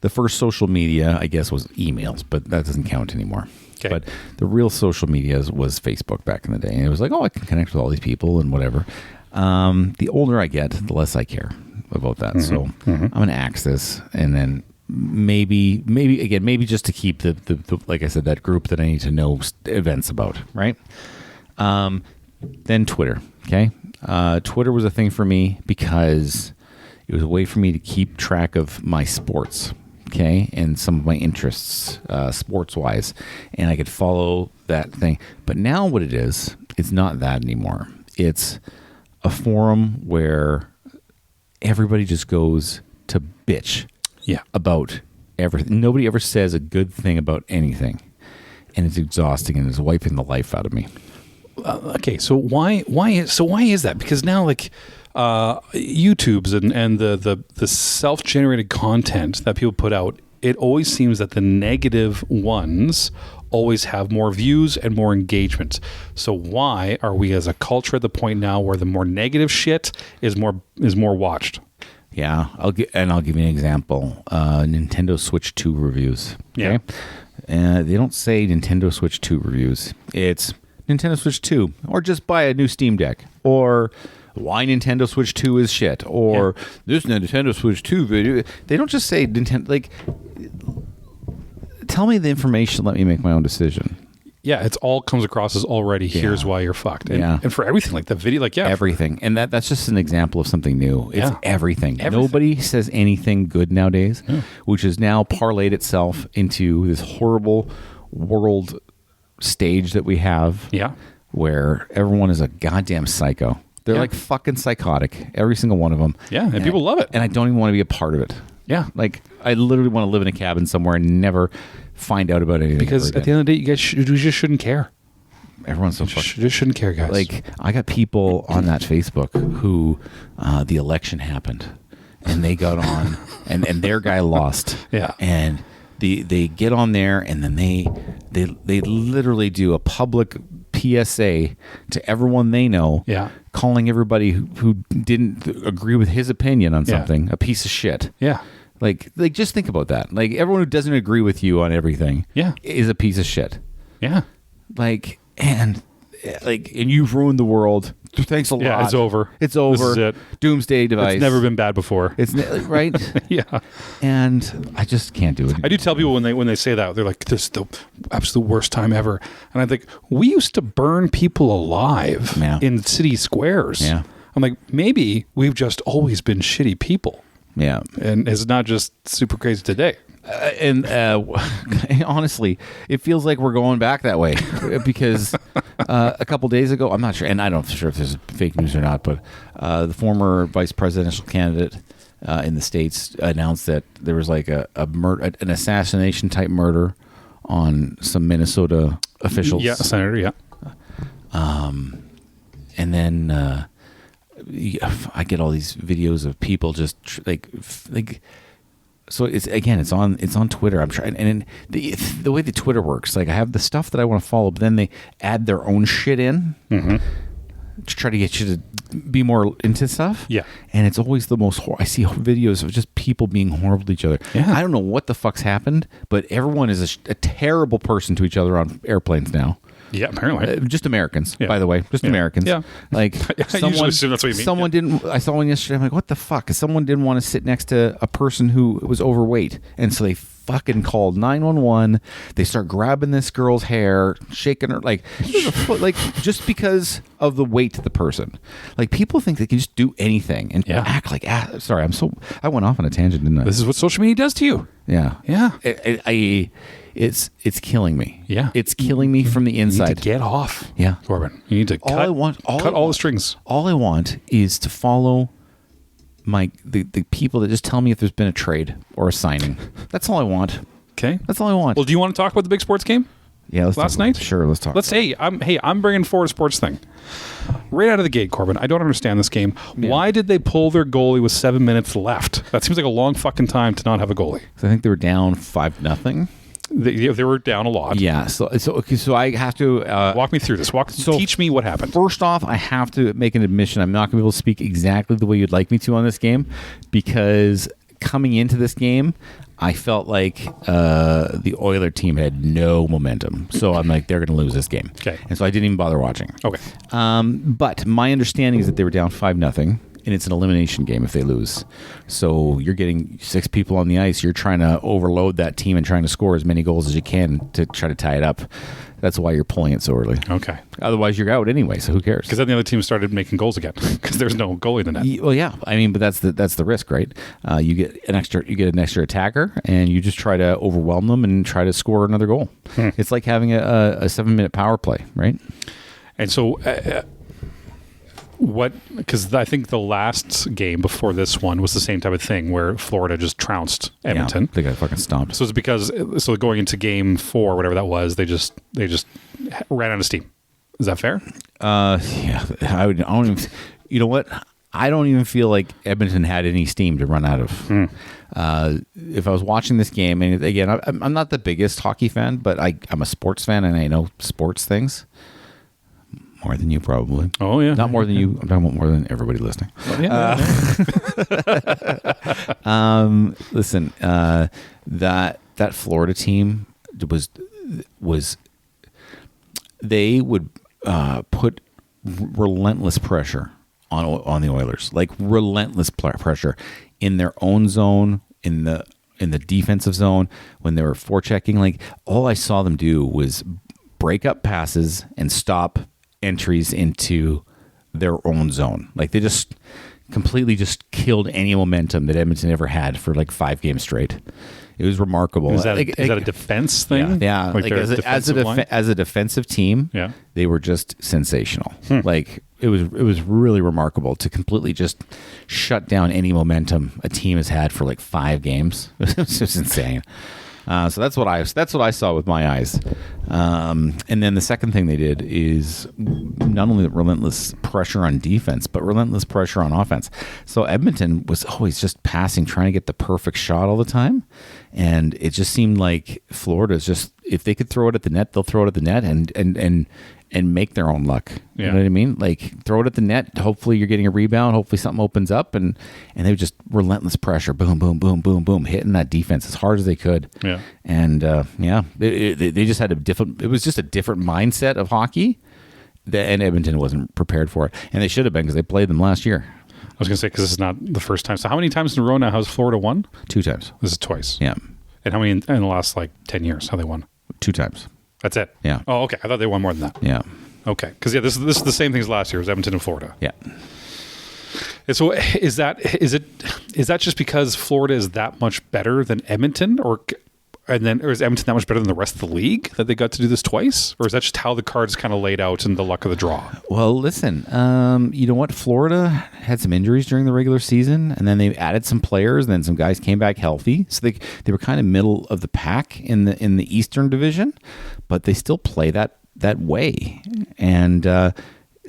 S1: the first social media, I guess, was emails, but that doesn't count anymore.
S2: Okay.
S1: But the real social media was Facebook back in the day, and it was like, oh, I can connect with all these people and whatever. The older I get, the less I care about that. Mm-hmm. So I'm going to axe this, and then maybe just to keep the like I said, that group that I need to know events about, right? Then Twitter. Okay. Twitter was a thing for me because it was a way for me to keep track of my sports. Okay. And some of my interests, sports wise, and I could follow that thing. But now what it is, it's not that anymore. It's a forum where everybody just goes to bitch.
S2: Yeah,
S1: about everything. Nobody ever says a good thing about anything, and it's exhausting and it's wiping the life out of me.
S2: Okay, so why is that? Because now, like YouTube's and the self-generated content that people put out, it always seems that the negative ones always have more views and more engagement. So why are we as a culture at the point now where the more negative shit is more watched?
S1: Yeah, I'll give you an example. Nintendo Switch 2 reviews. Okay? Yeah. They don't say Nintendo Switch 2 reviews. It's Nintendo Switch 2, or just buy a new Steam Deck, or why Nintendo Switch 2 is shit, or this Nintendo Switch 2 video. They don't just say Nintendo. Like, tell me the information. Let me make my own decision.
S2: Yeah, it's all comes across as already. Here's why you're fucked. And, and for everything, like the video, like
S1: everything. And that's just an example of something new. It's everything. Nobody says anything good nowadays, which has now parlayed itself into this horrible world stage that we have.
S2: Yeah,
S1: where everyone is a goddamn psycho. They're like fucking psychotic, every single one of them.
S2: Yeah, and people love it.
S1: And I don't even want to be a part of it.
S2: Yeah,
S1: like I literally want to live in a cabin somewhere and never find out about anything.
S2: Because at the end of the day, you guys you just shouldn't care.
S1: Everyone's so fucking...
S2: just shouldn't care, guys.
S1: Like, I got people on that Facebook who the election happened, and they got on, and their guy lost.
S2: Yeah.
S1: And they get on there, and then they literally do a public PSA to everyone they know, calling everybody who didn't agree with his opinion on something a piece of shit.
S2: Yeah.
S1: Like just think about that. Like, everyone who doesn't agree with you on everything is a piece of shit.
S2: Yeah.
S1: And you've ruined the world. Thanks a lot.
S2: Yeah, it's over.
S1: It's over.
S2: This is it.
S1: Doomsday device.
S2: It's never been bad before.
S1: It's right.
S2: Yeah.
S1: And I just can't do it anymore.
S2: I do tell people when they say that, they're like, "This is the absolute worst time ever." And I think we used to burn people alive in city squares.
S1: Yeah.
S2: I'm like, maybe we've just always been shitty people.
S1: Yeah.
S2: And it's not just super crazy today.
S1: And honestly, it feels like we're going back that way because a couple days ago, I'm not sure, and I don't know if this is fake news or not, but the former vice presidential candidate in the States announced that there was like an assassination type murder on some Minnesota officials.
S2: Yeah, a senator. Yeah.
S1: And then I get all these videos of people just like. So it's on Twitter. I'm trying, and the way the Twitter works, like I have the stuff that I want to follow, but then they add their own shit in to try to get you to be more into stuff.
S2: Yeah,
S1: and it's always the most. I see videos of just people being horrible to each other.
S2: Yeah.
S1: I don't know what the fuck's happened, but everyone is a terrible person to each other on airplanes now.
S2: Yeah, apparently.
S1: Just Americans, by the way. Just Americans.
S2: Yeah.
S1: Like,
S2: I usually assume that's what you mean.
S1: Someone didn't, I saw one yesterday. I'm like, what the fuck? Someone didn't want to sit next to a person who was overweight. And so they fucking called 911. They start grabbing this girl's hair, shaking her, like just because of the weight of the person. Like, people think they can just do anything and act like, sorry, I went off on a tangent, didn't I?
S2: This is what social media does to you.
S1: Yeah.
S2: Yeah.
S1: It's killing me.
S2: Yeah.
S1: It's killing me from the inside.
S2: You need to get off.
S1: Yeah.
S2: Corbyn. You need to cut all the strings.
S1: All I want is to follow the people that just tell me if there's been a trade or a signing. That's all I want.
S2: Okay.
S1: That's all I want.
S2: Well, do you want to talk about the big sports game?
S1: Yeah,
S2: last night?
S1: Sure, let's talk.
S2: I'm bringing forward a sports thing. Right out of the gate, Corbyn. I don't understand this game. Yeah. Why did they pull their goalie with 7 minutes left? That seems like a long fucking time to not have a goalie.
S1: I think they were down 5-0.
S2: They were down a lot.
S1: Yeah. So I have to
S2: walk me through this. Teach me what happened.
S1: First off, I have to make an admission. I'm not going to be able to speak exactly the way you'd like me to on this game, because coming into this game, I felt like the Oiler team had no momentum. So I'm like, they're going to lose this game.
S2: Okay.
S1: And so I didn't even bother watching.
S2: Okay.
S1: But my understanding is that they were down 5-0. And it's an elimination game if they lose. So you're getting 6 people on the ice. You're trying to overload that team and trying to score as many goals as you can to try to tie it up. That's why you're pulling it so early.
S2: Okay.
S1: Otherwise, you're out anyway, so who cares?
S2: Because then the other team started making goals again because there's no goalie in the net.
S1: Well, yeah. I mean, but that's the risk, right? You get an extra attacker, and you just try to overwhelm them and try to score another goal. It's like having a 7-minute power play, right?
S2: And so... because I think the last game before this one was the same type of thing where Florida just trounced Edmonton.
S1: Yeah, they got fucking stomped.
S2: So it's because going into game 4, whatever that was, they just ran out of steam. Is that fair?
S1: Yeah. I don't even. You know what? I don't even feel like Edmonton had any steam to run out of. If I was watching this game, and again, I'm not the biggest hockey fan, but I'm a sports fan and I know sports things. More than you, probably.
S2: Oh, yeah.
S1: Not more than you. I'm talking about more than everybody listening.
S2: Well, yeah.
S1: Listen, that Florida team was they would put relentless pressure on the Oilers, like relentless pressure in their own zone, in the defensive zone when they were forechecking. Like, all I saw them do was break up passes and stop entries into their own zone. Like, they just completely just killed any momentum that Edmonton ever had for like 5 games straight. It was remarkable.
S2: Is that a defense thing?
S1: Yeah. Like as a defensive team, they were just sensational. Like, it was really remarkable to completely just shut down any momentum a team has had for like 5 games. It was just insane. So that's what I saw with my eyes. And then the second thing they did is not only the relentless pressure on defense, but relentless pressure on offense. So Edmonton was always just passing, trying to get the perfect shot all the time. And it just seemed like Florida's just, if they could throw it at the net, they'll throw it at the net and make their own luck. You know what I mean? Like, throw it at the net. Hopefully you're getting a rebound. Hopefully something opens up, and they were just relentless pressure. Boom, boom, boom, boom, boom, hitting that defense as hard as they could. Yeah. And they just had it was just a different mindset of hockey, and Edmonton wasn't prepared for it. And they should have been, because they played them last year.
S2: I was going to say, because this is not the first time. So how many times in a row now has Florida won?
S1: 2 times.
S2: This is twice.
S1: Yeah.
S2: And how many in the last like 10 years? How they won?
S1: 2 times.
S2: That's it?
S1: Yeah.
S2: Oh, okay. I thought they won more than that.
S1: Yeah.
S2: Okay. Because this is the same thing as last year. It was Edmonton and Florida.
S1: Yeah.
S2: And so is that just because Florida is that much better than Edmonton, or or is Edmonton that much better than the rest of the league that they got to do this twice? Or is that just how the cards kind of laid out and the luck of the draw?
S1: Well, listen, you know what? Florida had some injuries during the regular season, and then they added some players, and then some guys came back healthy. So they were kind of middle of the pack in the Eastern Division, but they still play that way. And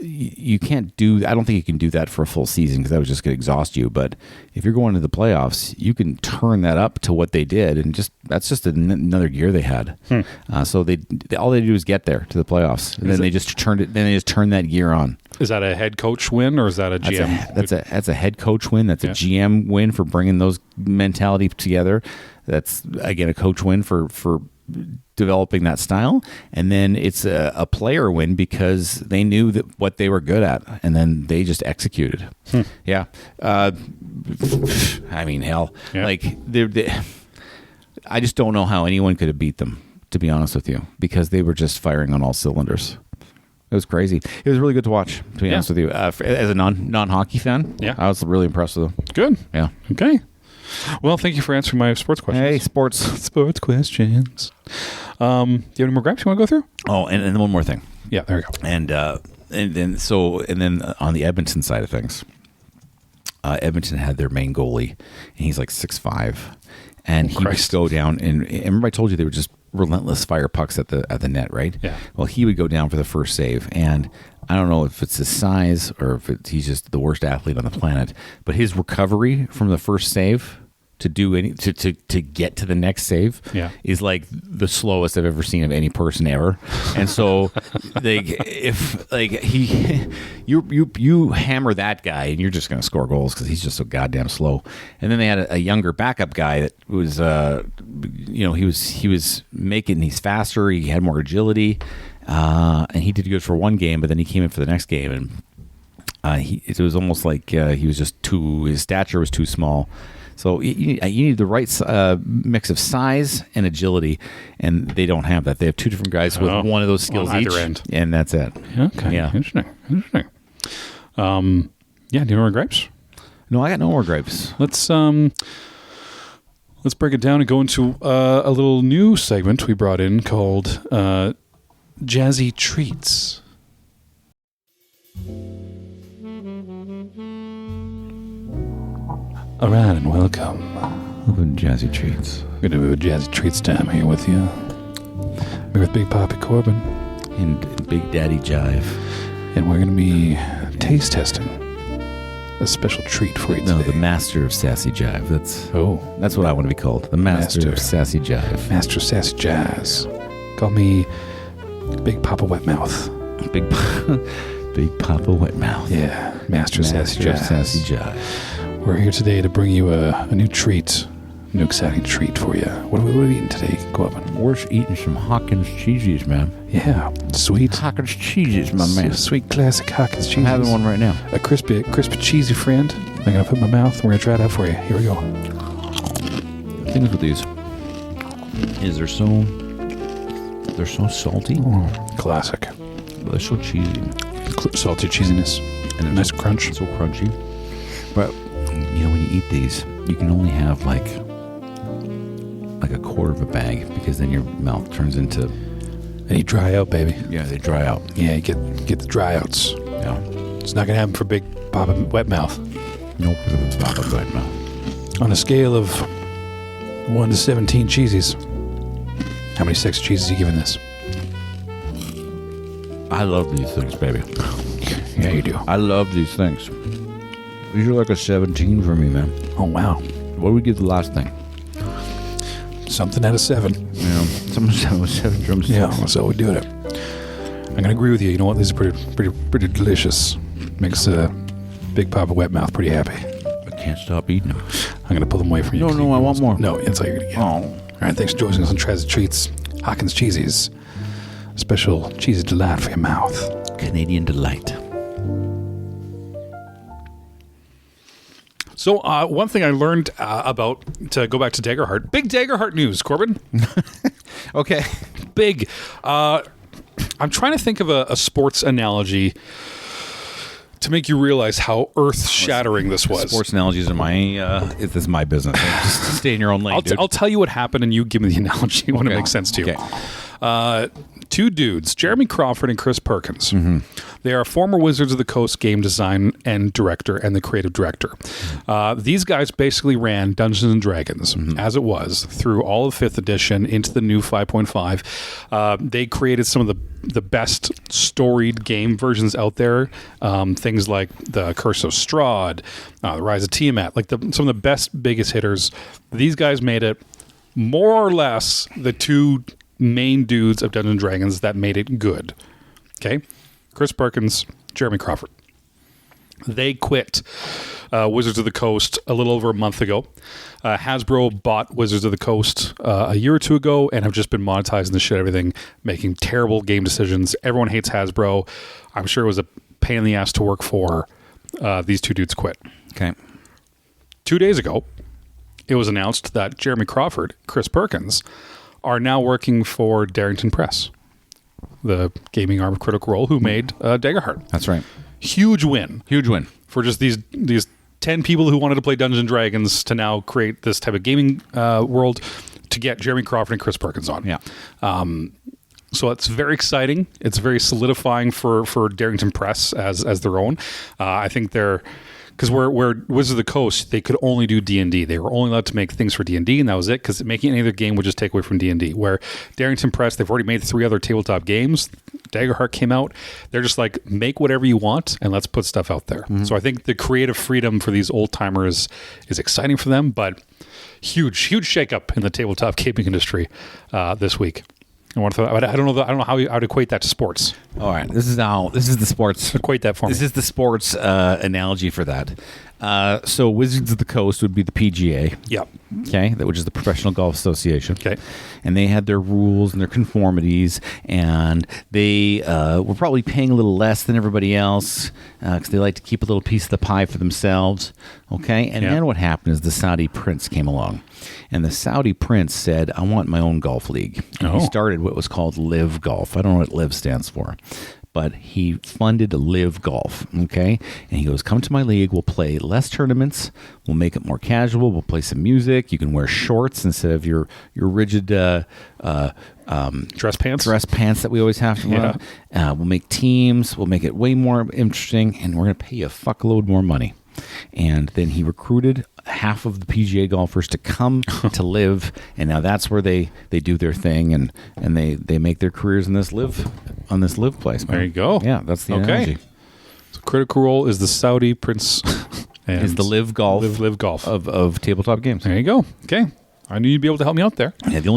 S1: you can't I don't think you can do that for a full season because that was just going to exhaust you. But if you're going to the playoffs, you can turn that up to what they did, and that's just another gear they had. So they all they do is get there to the playoffs, and then they just turned it. Then they just turned that gear on.
S2: Is that a head coach win or is that a GM?
S1: That's a head coach win. That's a GM win for bringing those mentality together. That's again a coach win for developing that style, and then it's a player win because they knew that what they were good at, and then they just executed. Yeah, I mean, hell, like I just don't know how anyone could have beat them, to be honest with you, because they were just firing on all cylinders. It was crazy. It was really good to watch, to be honest with you. As a non-hockey fan, I was really impressed with them.
S2: Good.
S1: Yeah.
S2: Okay. Well, thank you for answering my sports questions.
S1: Hey, sports questions.
S2: Do you have any more gripes you want to go through?
S1: Oh, and one more thing.
S2: Yeah, there we go.
S1: And then on the Edmonton side of things, Edmonton had their main goalie, and he's like 6'5", and he would go down and remember I told you they were just relentless fire pucks at the net, right?
S2: Yeah.
S1: Well, he would go down for the first save, and I don't know if it's his size or if he's just the worst athlete on the planet, but his recovery from the first save to get to the next save is like the slowest I've ever seen of any person ever. And so you hammer that guy and you're just going to score goals because he's just so goddamn slow. And then they had a younger backup guy that was he was making, he's faster, he had more agility, and he did good for one game, but then he came in for the next game and it was almost like he was just his stature was too small. So you need the right mix of size and agility, and they don't have that. They have two different guys with one of those skills
S2: on either
S1: each,
S2: end.
S1: And that's it.
S2: Okay. Yeah. Interesting. Do you have more gripes?
S1: No, I got no more gripes.
S2: Let's break it down and go into a little new segment we brought in called Jazzy Treats. All right, and welcome.
S1: Welcome to Jazzy Treats.
S2: We're going to do a Jazzy Treats time here with you. We're with Big Papi Corbyn.
S1: And Big Daddy Jive.
S2: And we're going to be taste testing a special treat for you today.
S1: No, the master of sassy jive. That's what I want to be called. The master of sassy jive.
S2: Master of sassy jazz. Call me Big Papa Wetmouth.
S1: Big Papa Wetmouth.
S2: Yeah, master of sassy jazz.
S1: Sassy jive.
S2: We're here today to bring you a new treat, a new exciting treat for you. What are we eating today, Corbyn?
S1: We're eating some Hawkins cheesies, man.
S2: Yeah, sweet.
S1: Hawkins cheesies, my man.
S2: Sweet classic Hawkins cheesies.
S1: I'm having one right now.
S2: A crispy, cheesy friend. I'm going to put in my mouth and we're going to try it out for you. Here we go.
S1: The thing with these is they're so salty.
S2: Classic.
S1: But they're so cheesy.
S2: Salty cheesiness.
S1: And a
S2: nice crunch.
S1: So crunchy. But when you eat these, you can only have like a quarter of a bag because then your mouth turns into.
S2: And you dry out, baby.
S1: Yeah, they dry out.
S2: Yeah, you get the dry outs.
S1: Yeah,
S2: it's not gonna happen for Big Papa Wetmouth.
S1: Nope, Big Papa Wetmouth.
S2: On a scale of 1 to 17 cheesies, how many sexy cheeses are you giving this?
S1: I love these things, baby.
S2: Yeah, you do.
S1: I love these things. These are like a 17 for me, man.
S2: Oh, wow.
S1: What did we give the last thing?
S2: Something out of 7.
S1: Yeah, something with 7 drumsticks.
S2: Yeah, that's how we do it. I'm going to agree with you. You know what? These are pretty delicious. Makes Big Papa Wetmouth pretty happy.
S1: I can't stop eating them.
S2: I'm going to pull them away from you.
S1: No, I want more.
S2: No, it's all you're going to get.
S1: Oh.
S2: All right, thanks for joining us on Jazzy Treats. Hawkins Cheesies. Special cheesy delight for your mouth.
S1: Canadian delight.
S2: So one thing I learned about, to go back to Daggerheart, big Daggerheart news, Corbyn.
S1: Okay.
S2: Big. I'm trying to think of a sports analogy to make you realize how earth-shattering this was.
S1: Sports analogies are this is my business. Just stay in your own lane, dude.
S2: I'll tell you what happened, and you give me the analogy when it makes sense to you.
S1: Okay.
S2: Two dudes, Jeremy Crawford and Chris Perkins.
S1: Mm-hmm.
S2: They are former Wizards of the Coast game design and director and the creative director. These guys basically ran Dungeons and Dragons as it was through all of 5th edition into the new 5.5. They created some of the best storied game versions out there. Things like the Curse of Strahd, the Rise of Tiamat, like some of the best, biggest hitters. These guys made it more or less the two main dudes of Dungeons & Dragons that made it good. Okay? Chris Perkins, Jeremy Crawford. They quit Wizards of the Coast a little over a month ago. Hasbro bought Wizards of the Coast a year or two ago and have just been monetizing the shit, everything, making terrible game decisions. Everyone hates Hasbro. I'm sure it was a pain in the ass to work for. These two dudes quit.
S1: Okay.
S2: 2 days ago, it was announced that Jeremy Crawford, Chris Perkins, are now working for Darrington Press, the gaming arm of Critical Role, who made Daggerheart.
S1: That's right.
S2: Huge win.
S1: Huge win.
S2: For just these 10 people who wanted to play Dungeons & Dragons to now create this type of gaming world to get Jeremy Crawford and Chris Perkins on.
S1: Yeah.
S2: So it's very exciting. It's very solidifying for Darrington Press as their own. I think they're... Because where Wizards of the Coast, they could only do D&D. They were only allowed to make things for D&D, and that was it, because making any other game would just take away from D&D. Where Darrington Press, they've already made 3 other tabletop games. Daggerheart came out. They're just like, make whatever you want, and let's put stuff out there. So I think the creative freedom for these old-timers is exciting for them, but huge shakeup in the tabletop gaming industry this week. I don't know how I'd equate that to sports.
S1: All right, this is the sports.
S2: Equate that for me.
S1: This is the sports analogy for that. So Wizards of the Coast would be the PGA.
S2: Yep.
S1: Okay, which is the Professional Golf Association.
S2: Okay.
S1: And they had their rules and their conformities, and they were probably paying a little less than everybody else because they like to keep a little piece of the pie for themselves. Okay, and then what happened is the Saudi prince came along. And the Saudi prince said, I want my own golf league. And he started what was called Live Golf. I don't know what Live stands for. But he funded Live Golf, okay? And he goes, come to my league. We'll play less tournaments. We'll make it more casual. We'll play some music. You can wear shorts instead of your rigid
S2: dress pants.
S1: Dress pants that we always have to wear. We'll make teams. We'll make it way more interesting. And we're going to pay you a fuckload more money. And then he recruited half of the PGA golfers to come to Live, and now that's where they do their thing, and they make their careers in this Live place. Man.
S2: There you go.
S1: Yeah, that's the analogy.
S2: So Critical Role is the Saudi prince, and
S1: is the Live Golf of tabletop games.
S2: There you go. Okay, I knew you'd be able to help me out there.
S1: Yeah, the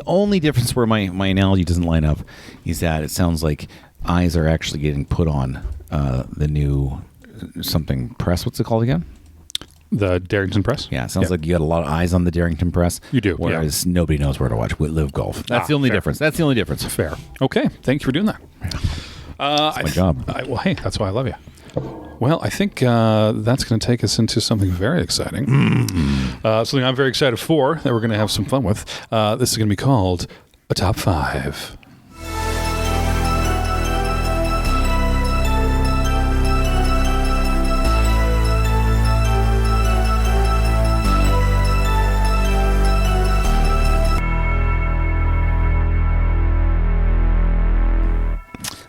S1: only difference where my analogy doesn't line up is that it sounds like eyes are actually getting put on the new something press. What's it called again?
S2: The Darrington Press?
S1: Yeah, it sounds like you got a lot of eyes on the Darrington Press.
S2: You do,
S1: whereas nobody knows where to watch Live Golf. That's the only difference. That's the only difference.
S2: Fair. Okay, thank you for doing that.
S1: That's my job.
S2: Well, hey, that's why I love you. Well, I think that's going to take us into something very exciting. Something I'm very excited for that we're going to have some fun with. This is going to be called a Top 5.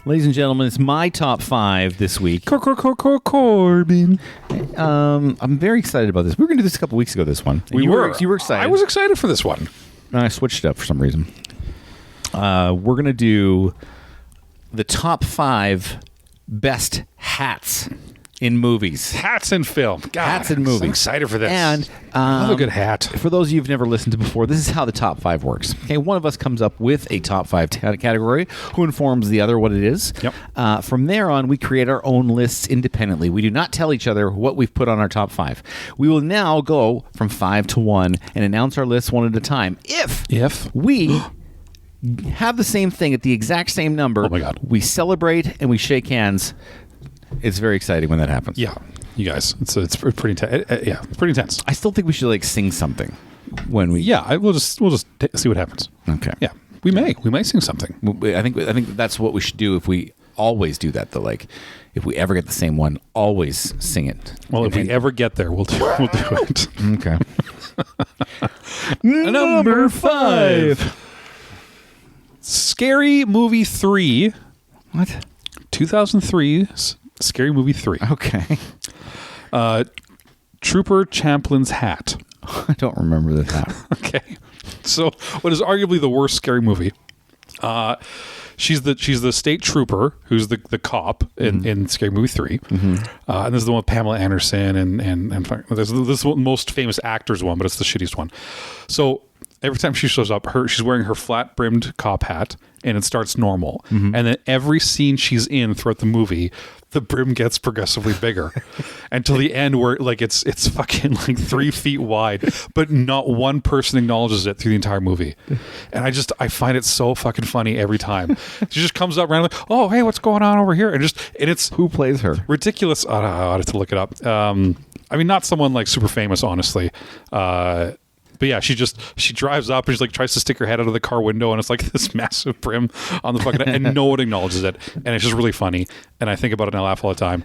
S1: Ladies and gentlemen, it's my top 5 this week.
S2: Corbyn.
S1: I'm very excited about this. We were going to do this a couple weeks ago, this one. You were excited.
S2: I was excited for this one.
S1: And I switched it up for some reason. We're going to do the top 5 best hats in movies.
S2: Hats in film. God,
S1: hats in movies.
S2: I'm excited for this.
S1: And
S2: I love a good hat.
S1: For those of you who've never listened to before, this is how the top 5 works. Okay, one of us comes up with a top 5 category, who informs the other what it is.
S2: Yep.
S1: From there on, we create our own lists independently. We do not tell each other what we've put on our top 5. We will now go from 5 to 1 and announce our lists one at a time. If we have the same thing at the exact same number,
S2: oh my God,
S1: we celebrate and we shake hands. It's very exciting when that happens.
S2: Yeah, you guys, it's pretty intense. It's pretty intense.
S1: I still think we should sing something when we.
S2: Yeah, we'll just see what happens.
S1: Okay.
S2: Yeah, we may sing something.
S1: I think that's what we should do if we always do that though. Like, if we ever get the same one, always sing it.
S2: Well, if we ever get there, we'll do it.
S1: Okay.
S2: Number 5. Scary Movie 3.
S1: What?
S2: 2003's Scary Movie 3.
S1: Okay.
S2: Trooper Champlin's hat.
S1: I don't remember this hat.
S2: Okay. So, what is arguably the worst scary movie? She's the state trooper who's the cop in Scary Movie 3. And this is the one with Pamela Anderson and this is the most famous actor's one, but it's the shittiest one. So every time she shows up, she's wearing her flat brimmed cop hat, and it starts normal. And then every scene she's in throughout the movie, the brim gets progressively bigger until the end where like it's fucking like 3 feet wide, but not one person acknowledges it through the entire movie. And I find it so fucking funny every time. She just comes up randomly, oh hey, what's going on over here? And it's
S1: Who plays her?
S2: ridiculous. I'd have to look it up. I mean, not someone like super famous, honestly. But yeah, she drives up and she like tries to stick her head out of the car window, and it's like this massive brim on the fucking, and no one acknowledges it, and it's just really funny. And I think about it and I laugh all the time.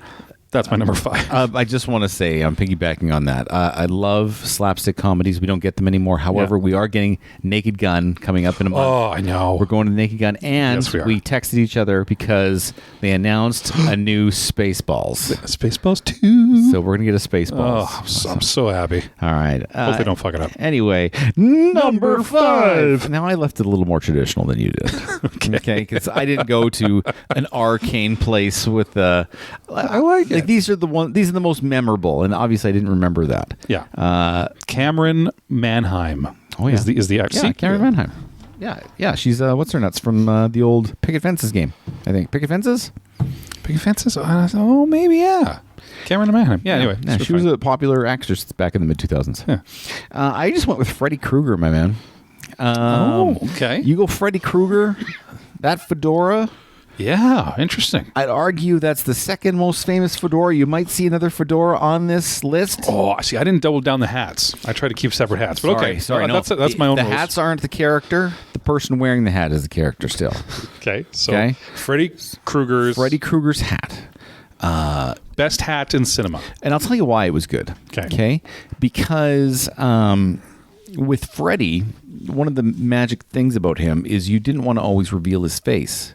S2: That's my number 5.
S1: I just want to say, I'm piggybacking on that. I love slapstick comedies. We don't get them anymore. However, we are getting Naked Gun coming up in a month.
S2: Oh, I know.
S1: We're going to Naked Gun, and
S2: Yes, we are.
S1: we texted each other because they announced a new Spaceballs.
S2: Spaceballs 2.
S1: So we're going to get a Spaceballs.
S2: Oh, I'm so happy.
S1: All right.
S2: Hope they don't fuck it up.
S1: Anyway, number 5. Now, I left it a little more traditional than you did. Okay, because I didn't go to an arcane place with I like it. These are the most memorable, and obviously I didn't remember that.
S2: Yeah. Cameron Manheim.
S1: Oh, yeah.
S2: Is the actor.
S1: Yeah, Cameron Manheim. Yeah. She's what's her nuts from the old Picket Fences game, I think. Picket Fences?
S2: Picket Fences? Oh, maybe, yeah. Cameron Manheim. Yeah, anyway.
S1: Yeah, she was a popular actress back in the mid-2000s.
S2: Yeah.
S1: I just went with Freddy Krueger, my man.
S2: Okay.
S1: You go Freddy Krueger, that fedora.
S2: Yeah, interesting.
S1: I'd argue that's the second most famous fedora. You might see another fedora on this list.
S2: Oh, see, I didn't double down the hats. I tried to keep separate hats. But
S1: Sorry,
S2: no, that's my own
S1: The
S2: rules.
S1: hats aren't the character. The person wearing the hat is the character still.
S2: Okay, so Freddy Krueger's
S1: hat.
S2: best hat in cinema.
S1: And I'll tell you why it was good. Okay? Because with Freddy, one of the magic things about him is you didn't want to always reveal his face.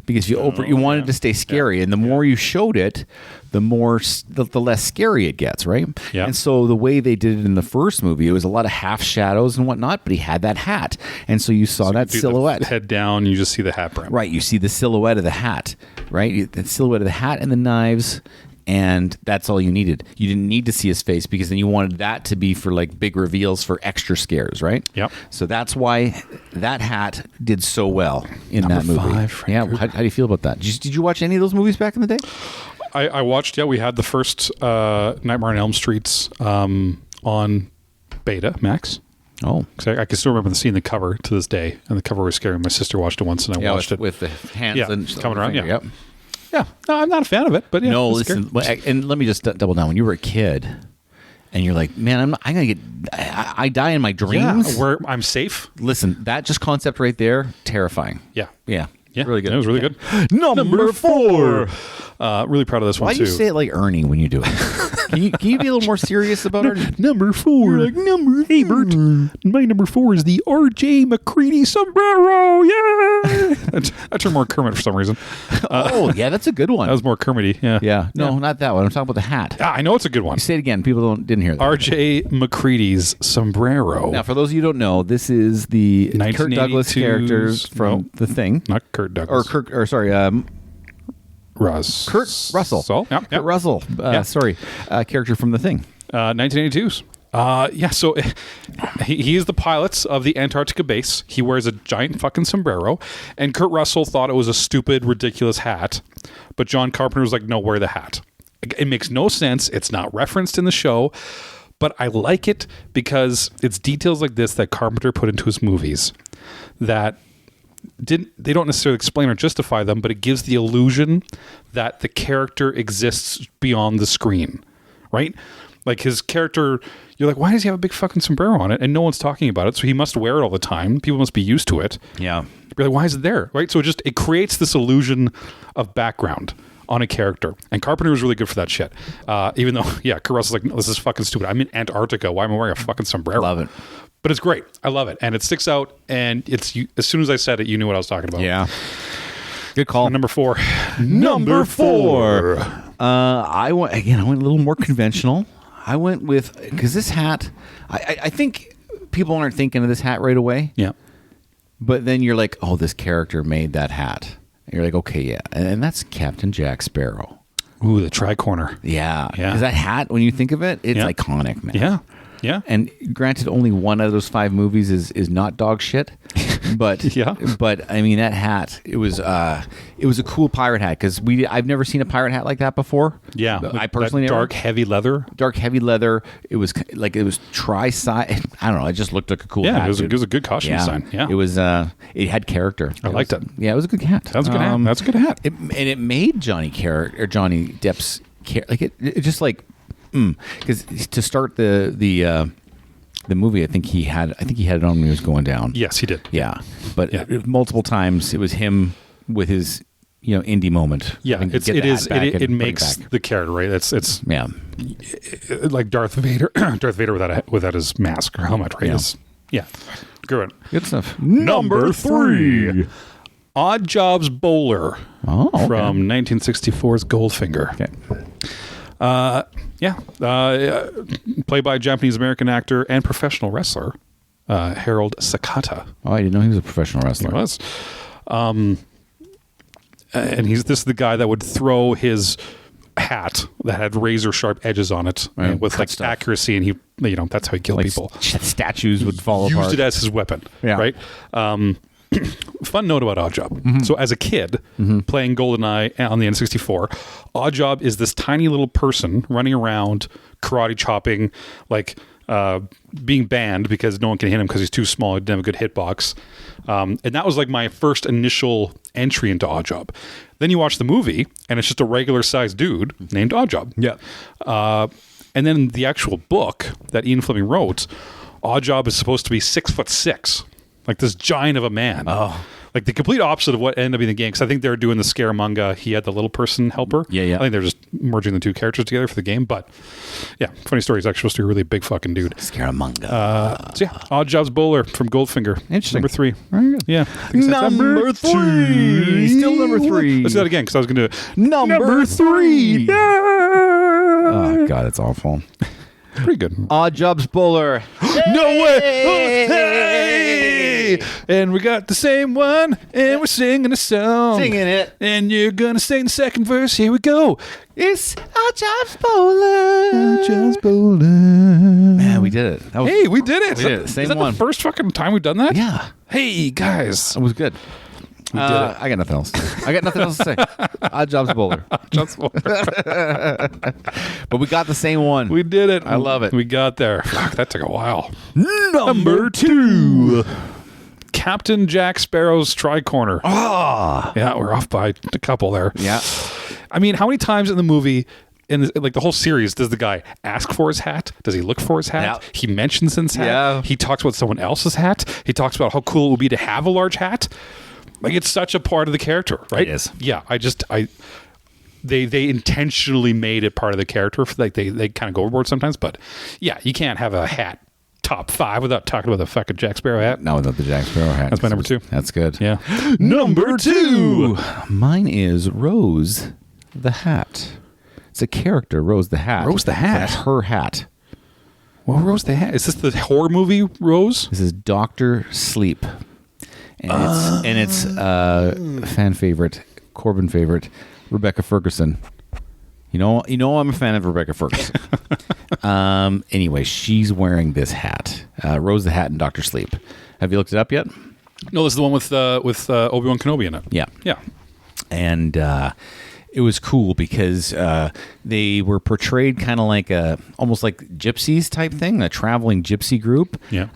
S1: Because you wanted to stay scary, and the more you showed it, the less scary it gets, right?
S2: Yeah.
S1: And so the way they did it in the first movie, it was a lot of half shadows and whatnot, but he had that hat, and so you saw that silhouette.
S2: Head down, you just see the hat brim.
S1: Right, you see the silhouette of the hat, right? The silhouette of the hat and the knives. And that's all you needed. You didn't need to see his face because then you wanted that to be for like big reveals for extra scares, right?
S2: Yep.
S1: So that's why that hat did so well in that movie.
S2: 5,
S1: How do you feel about that? Did you watch any of those movies back in the day?
S2: I watched, we had the first Nightmare on Elm Streets on beta, Max.
S1: Oh.
S2: Because I can still remember seeing the cover to this day. And the cover was scary. My sister watched it once and I watched it.
S1: With the hands and
S2: coming around.
S1: Yep.
S2: Yeah, no, I'm not a fan of it, but yeah.
S1: No, listen, and let me just double down. When you were a kid, and you're like, man, I'm gonna get, I die in my dreams.
S2: Yeah, where I'm safe.
S1: Listen, that just concept right there, terrifying.
S2: Yeah,
S1: really good.
S2: It was really good.
S1: Number 4.
S2: Really proud of this one
S1: Why
S2: too.
S1: do you say it like Ernie when you do it? Can you be a little more serious about it?
S2: Number 4.
S1: You're like, number 4.
S2: Hey, Bert. My number 4 is the R.J. McCready sombrero. Yeah. I turned more Kermit for some reason.
S1: Oh, yeah, that's a good one.
S2: That was more Kermity. Yeah.
S1: Yeah. No, not that one. I'm talking about the hat.
S2: Yeah, I know it's a good one.
S1: You say it again. People didn't hear that.
S2: R.J. McCready's sombrero.
S1: Now, for those of you who don't know, this is the Kirk Douglas characters from The Thing.
S2: Not Kurt Douglas.
S1: Kurt Russell.
S2: Yeah.
S1: Kurt Russell. Character from The Thing.
S2: 1982's. So he is the pilot of the Antarctica base. He wears a giant fucking sombrero, and Kurt Russell thought it was a stupid, ridiculous hat, but John Carpenter was like, no, wear the hat. It makes no sense. It's not referenced in the show, but I like it because it's details like this that Carpenter put into his movies that they don't necessarily explain or justify them, but it gives the illusion that the character exists beyond the screen, right? Like his character, you're like, why does he have a big fucking sombrero on it? And no one's talking about it, so he must wear it all the time. People must be used to it.
S1: Yeah.
S2: You're like, why is it there? Right? So it creates this illusion of background on a character. And Carpenter was really good for that shit. Even though, Kurt Russell's like, no, this is fucking stupid. I'm in Antarctica. Why am I wearing a fucking sombrero?
S1: Love it.
S2: But it's great. I love it. And it sticks out. And as soon as I said it, you knew what I was talking about.
S1: Yeah. Good call.
S2: Number 4.
S1: Number 4. I went a little more conventional. I went with, because this hat, I think people aren't thinking of this hat right away.
S2: Yeah.
S1: But then you're like, oh, this character made that hat. And you're like, okay, yeah. And that's Captain Jack Sparrow.
S2: Ooh, the tricorner.
S1: Yeah. Because that hat, when you think of it, it's iconic, man.
S2: Yeah. Yeah.
S1: And granted, only one out of those 5 movies is not dog shit. But but I mean, that hat, it was a cool pirate hat, because I've never seen a pirate hat like that before.
S2: Yeah.
S1: I personally
S2: dark heavy leather.
S1: It was like, it was tri-side. I don't know. It just looked like a cool hat.
S2: It was a good costume design. Yeah.
S1: It was it had character.
S2: I liked it.
S1: Yeah, it was a good hat.
S2: That's a good hat. That's a good hat.
S1: It made Johnny Depp's it just like, because to start the movie, I think he had it on when he was going down.
S2: Yes, he did.
S1: Yeah, but multiple times it was him with his indie moment.
S2: Yeah, it makes the character, right. It's like Darth Vader. Darth Vader without his mask or helmet, right?
S1: Yeah.
S2: Good
S1: stuff.
S2: Number 3. Odd Jobs Bowler from 1964's Goldfinger.
S1: Okay.
S2: Played by Japanese-American actor and professional wrestler, Harold Sakata.
S1: Oh, I didn't know he was a professional wrestler.
S2: He was. And this is the guy that would throw his hat that had razor-sharp edges on it with like stuff. Accuracy, and he, that's how he killed people.
S1: Statues would fall apart.
S2: Used it as his weapon, right? Fun note about Oddjob. Mm-hmm. So as a kid playing GoldenEye on the N64, Oddjob is this tiny little person running around karate chopping, like being banned because no one can hit him because he's too small. He didn't have a good hitbox. And that was like my first initial entry into Oddjob. Then you watch the movie and it's just a regular sized dude named Oddjob.
S1: Yeah.
S2: And then the actual book that Ian Fleming wrote, Oddjob is supposed to be 6'6", like this giant of a man.
S1: Oh.
S2: Like the complete opposite of what ended up being the game. Because I think they were doing the Scaramanga. He had the little person helper.
S1: Yeah.
S2: I think they're just merging the two characters together for the game. But yeah, funny story. He's actually supposed to be a really big fucking dude.
S1: Scaramanga.
S2: So yeah, Odd Jobs Bowler from Goldfinger.
S1: Interesting.
S2: Number 3.
S1: Very good.
S2: Yeah.
S1: Number 3. Still number 3.
S2: Let's do that again because I was going to do
S1: number 3.
S2: Yeah.
S1: Oh, God, that's awful.
S2: Pretty good.
S1: Odd Jobs Bowler.
S2: No way. Oh, hey. And we got the same one, and we're singing a song.
S1: Singing it.
S2: And you're going to sing the second verse. Here we go.
S1: It's Odd Jobs Bowler.
S2: Odd Jobs Bowler.
S1: Man, we did it.
S2: Hey, we did it.
S1: We did it. Same
S2: Is that
S1: one.
S2: the first fucking time we've done that?
S1: Yeah.
S2: Hey, guys.
S1: It was good.
S2: We did it.
S1: I got nothing else. to say. Odd Jobs Bowler.
S2: Odd Jobs Bowler.
S1: But we got the same one.
S2: We did it.
S1: I love it.
S2: We got there. Fuck, that took a while.
S1: Number 2.
S2: Captain Jack Sparrow's Tricorner.
S1: Ah.
S2: Yeah, we're off by a couple there.
S1: Yeah.
S2: I mean, how many times in the movie, like the whole series, does the guy ask for his hat? Does he look for his hat?
S1: Yeah.
S2: He mentions his hat.
S1: Yeah.
S2: He talks about someone else's hat. He talks about how cool it would be to have a large hat. Like, it's such a part of the character, right?
S1: It is.
S2: Yeah, they intentionally made it part of the character. Like they kind of go overboard sometimes, but yeah, you can't have a hat top 5 without talking about the fucking Jack Sparrow hat.
S1: No, without the Jack Sparrow hat.
S2: That's my number 2.
S1: That's good.
S2: Yeah.
S1: Number 2. Mine is Rose the Hat. It's a character, Rose the Hat.
S2: Rose the Hat?
S1: That's her hat.
S2: Well, Rose the Hat. Is this the horror movie Rose?
S1: This is Dr. Sleep. And it's fan favorite, Corbyn favorite, Rebecca Ferguson. You know I'm a fan of Rebecca Ferguson. Anyway, she's wearing this hat. Rose the Hat and Dr. Sleep. Have you looked it up yet?
S2: No, this is the one with Obi-Wan Kenobi in it.
S1: Yeah.
S2: Yeah.
S1: And it was cool because they were portrayed kind of like almost like gypsies type thing, a traveling gypsy group.
S2: Yeah.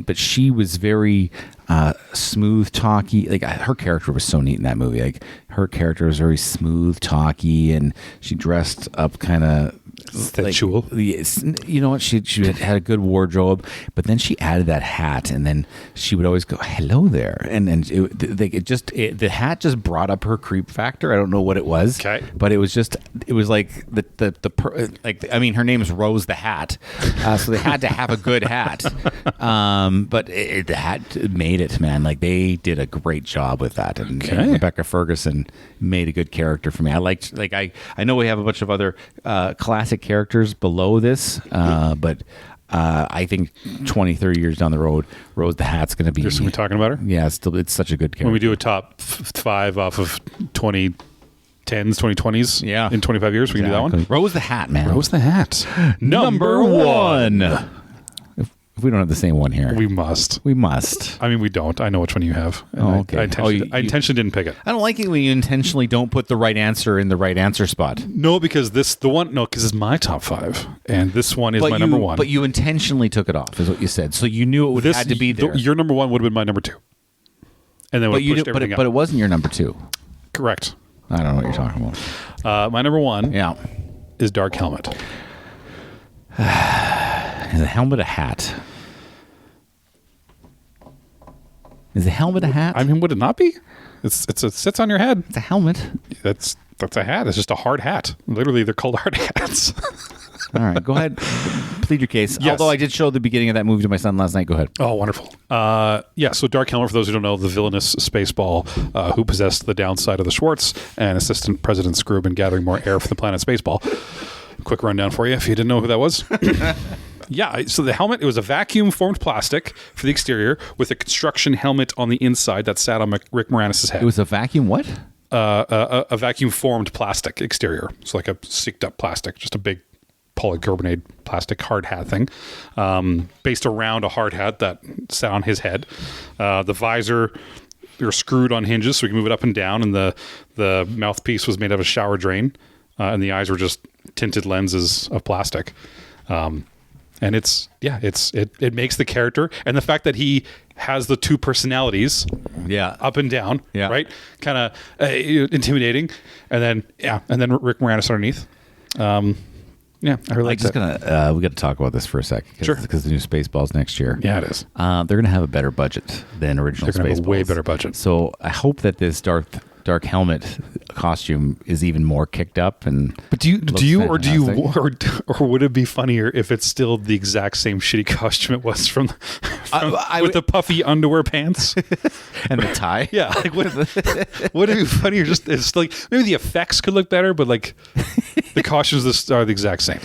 S1: But she was very smooth talky. Like her character was so neat in that movie. Like her character was very smooth talky, and she dressed up kind of
S2: Sensual.
S1: Yes, you know what? She had a good wardrobe, but then she added that hat, and then she would always go, "Hello there," and the hat just brought up her creep factor. I don't know what it was, but it was like her name is Rose the Hat, so they had to have a good hat. But the hat made it, man. Like they did a great job with that, and Rebecca Ferguson made a good character for me. I liked I know we have a bunch of other classic characters below this, but I think 20, 30 years down the road, Rose the Hat's going to be...
S2: There's somebody talking about her?
S1: Yeah, it's such a good character.
S2: When we do a top 5 off of 2010s, 2020s in 25 years, we can do that one?
S1: Rose the Hat, man.
S2: Rose the Hat.
S1: Number 1. If we don't have the same one here.
S2: We must.
S1: I
S2: mean, we don't. I know which one you have.
S1: Okay.
S2: I intentionally didn't pick it.
S1: I don't like it when you intentionally don't put the right answer in the right answer spot.
S2: No, because because it's my top 5. And this one is my number 1.
S1: But you intentionally took it off, is what you said. So you knew it had to be there.
S2: Your number 1 would have been my number 2. And then we pushed everything up.
S1: But it wasn't your number 2.
S2: Correct.
S1: I don't know what you're talking about.
S2: My number 1 is Dark Helmet.
S1: Is a helmet a hat? Is a helmet a hat?
S2: I mean, would it not be? It sits on your head.
S1: It's a helmet.
S2: That's a hat. It's just a hard hat. Literally, they're called hard hats.
S1: All right, go ahead. Plead your case.
S2: Yes.
S1: Although I did show the beginning of that movie to my son last night. Go ahead.
S2: Oh, wonderful. So Dark Helmet, for those who don't know, the villainous Spaceball who possessed the downside of the Schwartz and Assistant President Scrubin gathering more air from the planet Spaceball. Quick rundown for you if you didn't know who that was. Yeah, so the helmet, it was a vacuum-formed plastic for the exterior with a construction helmet on the inside that sat on Rick Moranis' head.
S1: It was a vacuum what?
S2: A vacuum-formed plastic exterior. So like a sticked-up plastic, just a big polycarbonate plastic hard hat thing, based around a hard hat that sat on his head. The visor, they were screwed on hinges so we can move it up and down, and the mouthpiece was made of a shower drain, and the eyes were just tinted lenses of plastic. And it makes the character, and the fact that he has the 2 personalities, up and down, right, kind of intimidating, and then Rick Moranis underneath. I really like that.
S1: We got to talk about this for a sec, because the new Spaceballs next year.
S2: Yeah, it is.
S1: They're going to have a better budget than original Spaceballs.
S2: They're going to have a way better budget.
S1: So I hope that this Dark Helmet costume is even more kicked up. But
S2: do you or would it be funnier if it's still the exact same shitty costume it was from with the puffy underwear pants
S1: and the tie?
S2: Yeah, like would it be funnier? Just it's like maybe the effects could look better, but like the costumes are the exact same,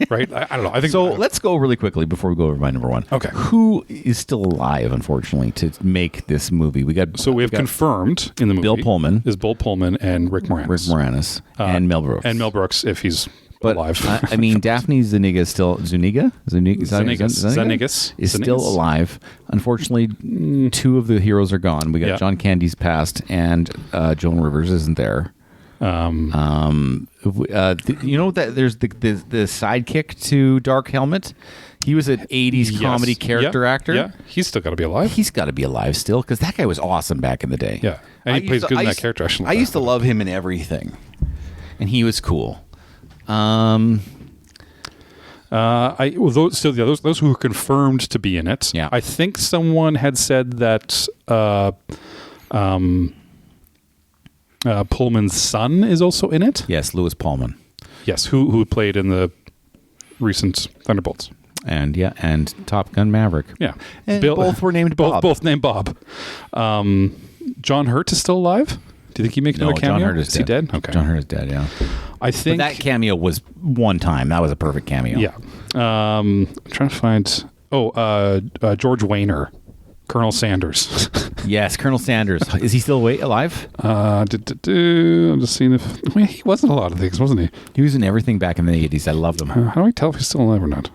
S2: right? I don't know. I think
S1: so. Let's go really quickly before we go over my number 1.
S2: Okay,
S1: who is still alive, unfortunately, to make this movie? We have
S2: confirmed in the movie.
S1: Bill Pullman
S2: and Rick Moranis.
S1: And Mel Brooks.
S2: And Mel Brooks, if he's alive.
S1: I mean, Daphne Zuniga is still... Zuniga is still alive. Unfortunately, 2 of the heroes are gone. We got John Candy's passed, and Joan Rivers isn't there. You know that there's the sidekick to Dark Helmet? He was an 80s comedy character actor.
S2: Yeah, he's still got to be alive.
S1: He's got to be alive still, because that guy was awesome back in the day.
S2: Yeah, and he plays good in that character.
S1: I used to love him in everything, and he was cool. Those who were confirmed to be in it. Yeah.
S2: I think someone had said that Pullman's son is also in it.
S1: Yes, Louis Pullman.
S2: Yes, who played in the recent Thunderbolts.
S1: And Top Gun Maverick.
S2: Yeah.
S1: And both were named Bob.
S2: Both named Bob. John Hurt is still alive? Do you think he makes another cameo?
S1: John Hurt is dead.
S2: He dead? Okay.
S1: John Hurt is dead, yeah.
S2: I think...
S1: But that cameo was one time. That was a perfect cameo.
S2: Yeah. I'm trying to find... George Wayner. Colonel Sanders.
S1: Yes, Colonel Sanders. Is he still alive?
S2: I'm just seeing if... I mean, he was in a lot of things, wasn't he?
S1: He was in everything back in the 80s. I loved him.
S2: How do I tell if he's still alive or not?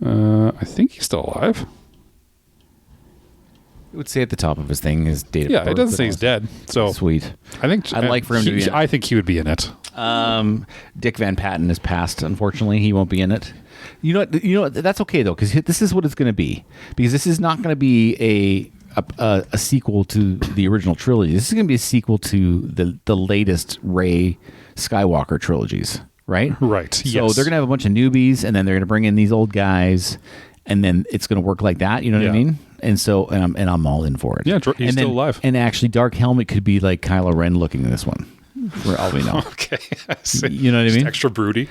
S2: I think he's still alive.
S1: It would say at the top of his thing his date of birth.
S2: Yeah, it doesn't say he's dead. So
S1: sweet.
S2: I'd
S1: like for him to be in it.
S2: I think he would be in it.
S1: Dick Van Patten is passed. Unfortunately, he won't be in it. You know what? That's okay though, because this is what it's going to be. Because this is not going to be a sequel to the original trilogy. This is going to be a sequel to the latest Rey Skywalker trilogies. right?
S2: Right.
S1: So they're going to have a bunch of newbies, and then they're going to bring in these old guys, and then it's going to work like that. You know what I mean? And so, and I'm all in for it.
S2: Yeah, he's still alive.
S1: And actually, Dark Helmet could be like Kylo Ren looking in this one, for all we know.
S2: Okay.
S1: You know what I mean?
S2: Extra broody.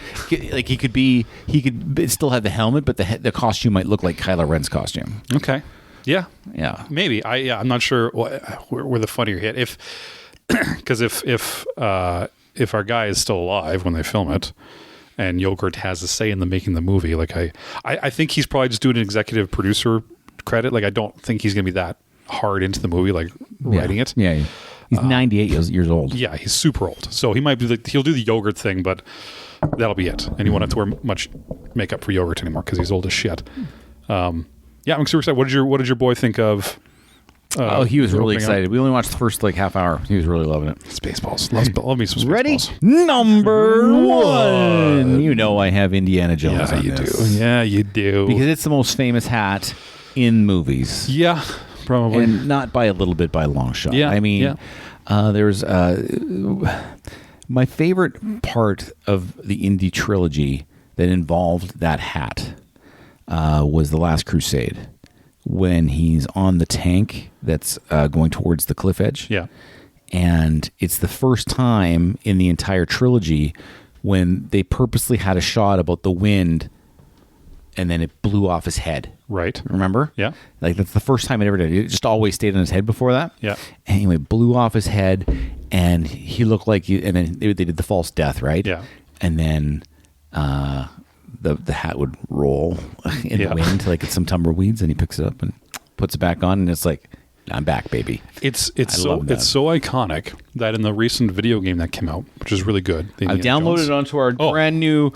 S1: Like he could still have the helmet, but the costume might look like Kylo Ren's costume.
S2: Okay. Yeah.
S1: Yeah.
S2: Maybe. I'm not sure where the funnier hit. Because if our guy is still alive when they film it, and Yogurt has a say in making the movie, like I think he's probably just doing an executive producer credit. Like I don't think he's going to be that hard into the movie, like writing it.
S1: Yeah. He's 98 years old.
S2: Yeah, he's super old. So he might be he'll do the Yogurt thing, but that'll be it. And he won't have to wear much makeup for Yogurt anymore because he's old as shit. Yeah, I'm super excited. What did your boy think of?
S1: He was really excited. We only watched the first half hour. He was really loving it.
S2: Spaceballs. Love me some Spaceballs.
S1: Ready? Number one. You know I have Indiana Jones on this.
S2: Yeah, you do.
S1: Because it's the most famous hat in movies.
S2: Yeah, probably.
S1: And not by a little bit, by a long shot.
S2: Yeah.
S1: I mean, there's my favorite part of the Indy trilogy that involved that hat was The Last Crusade, when he's on the tank that's going towards the cliff edge.
S2: Yeah.
S1: And it's the first time in the entire trilogy when they purposely had a shot about the wind and then it blew off his head.
S2: Right.
S1: Remember?
S2: Yeah.
S1: Like that's the first time it ever did. It just always stayed on his head before that.
S2: Yeah.
S1: Anyway, blew off his head and he looked like and then they did the false death, right?
S2: Yeah.
S1: And then the hat would roll in the wind like it's some tumbleweeds, and he picks it up and puts it back on, and it's like, I'm back, baby.
S2: It's so iconic that in the recent video game that came out, which is really good.
S1: I've downloaded it onto our brand new.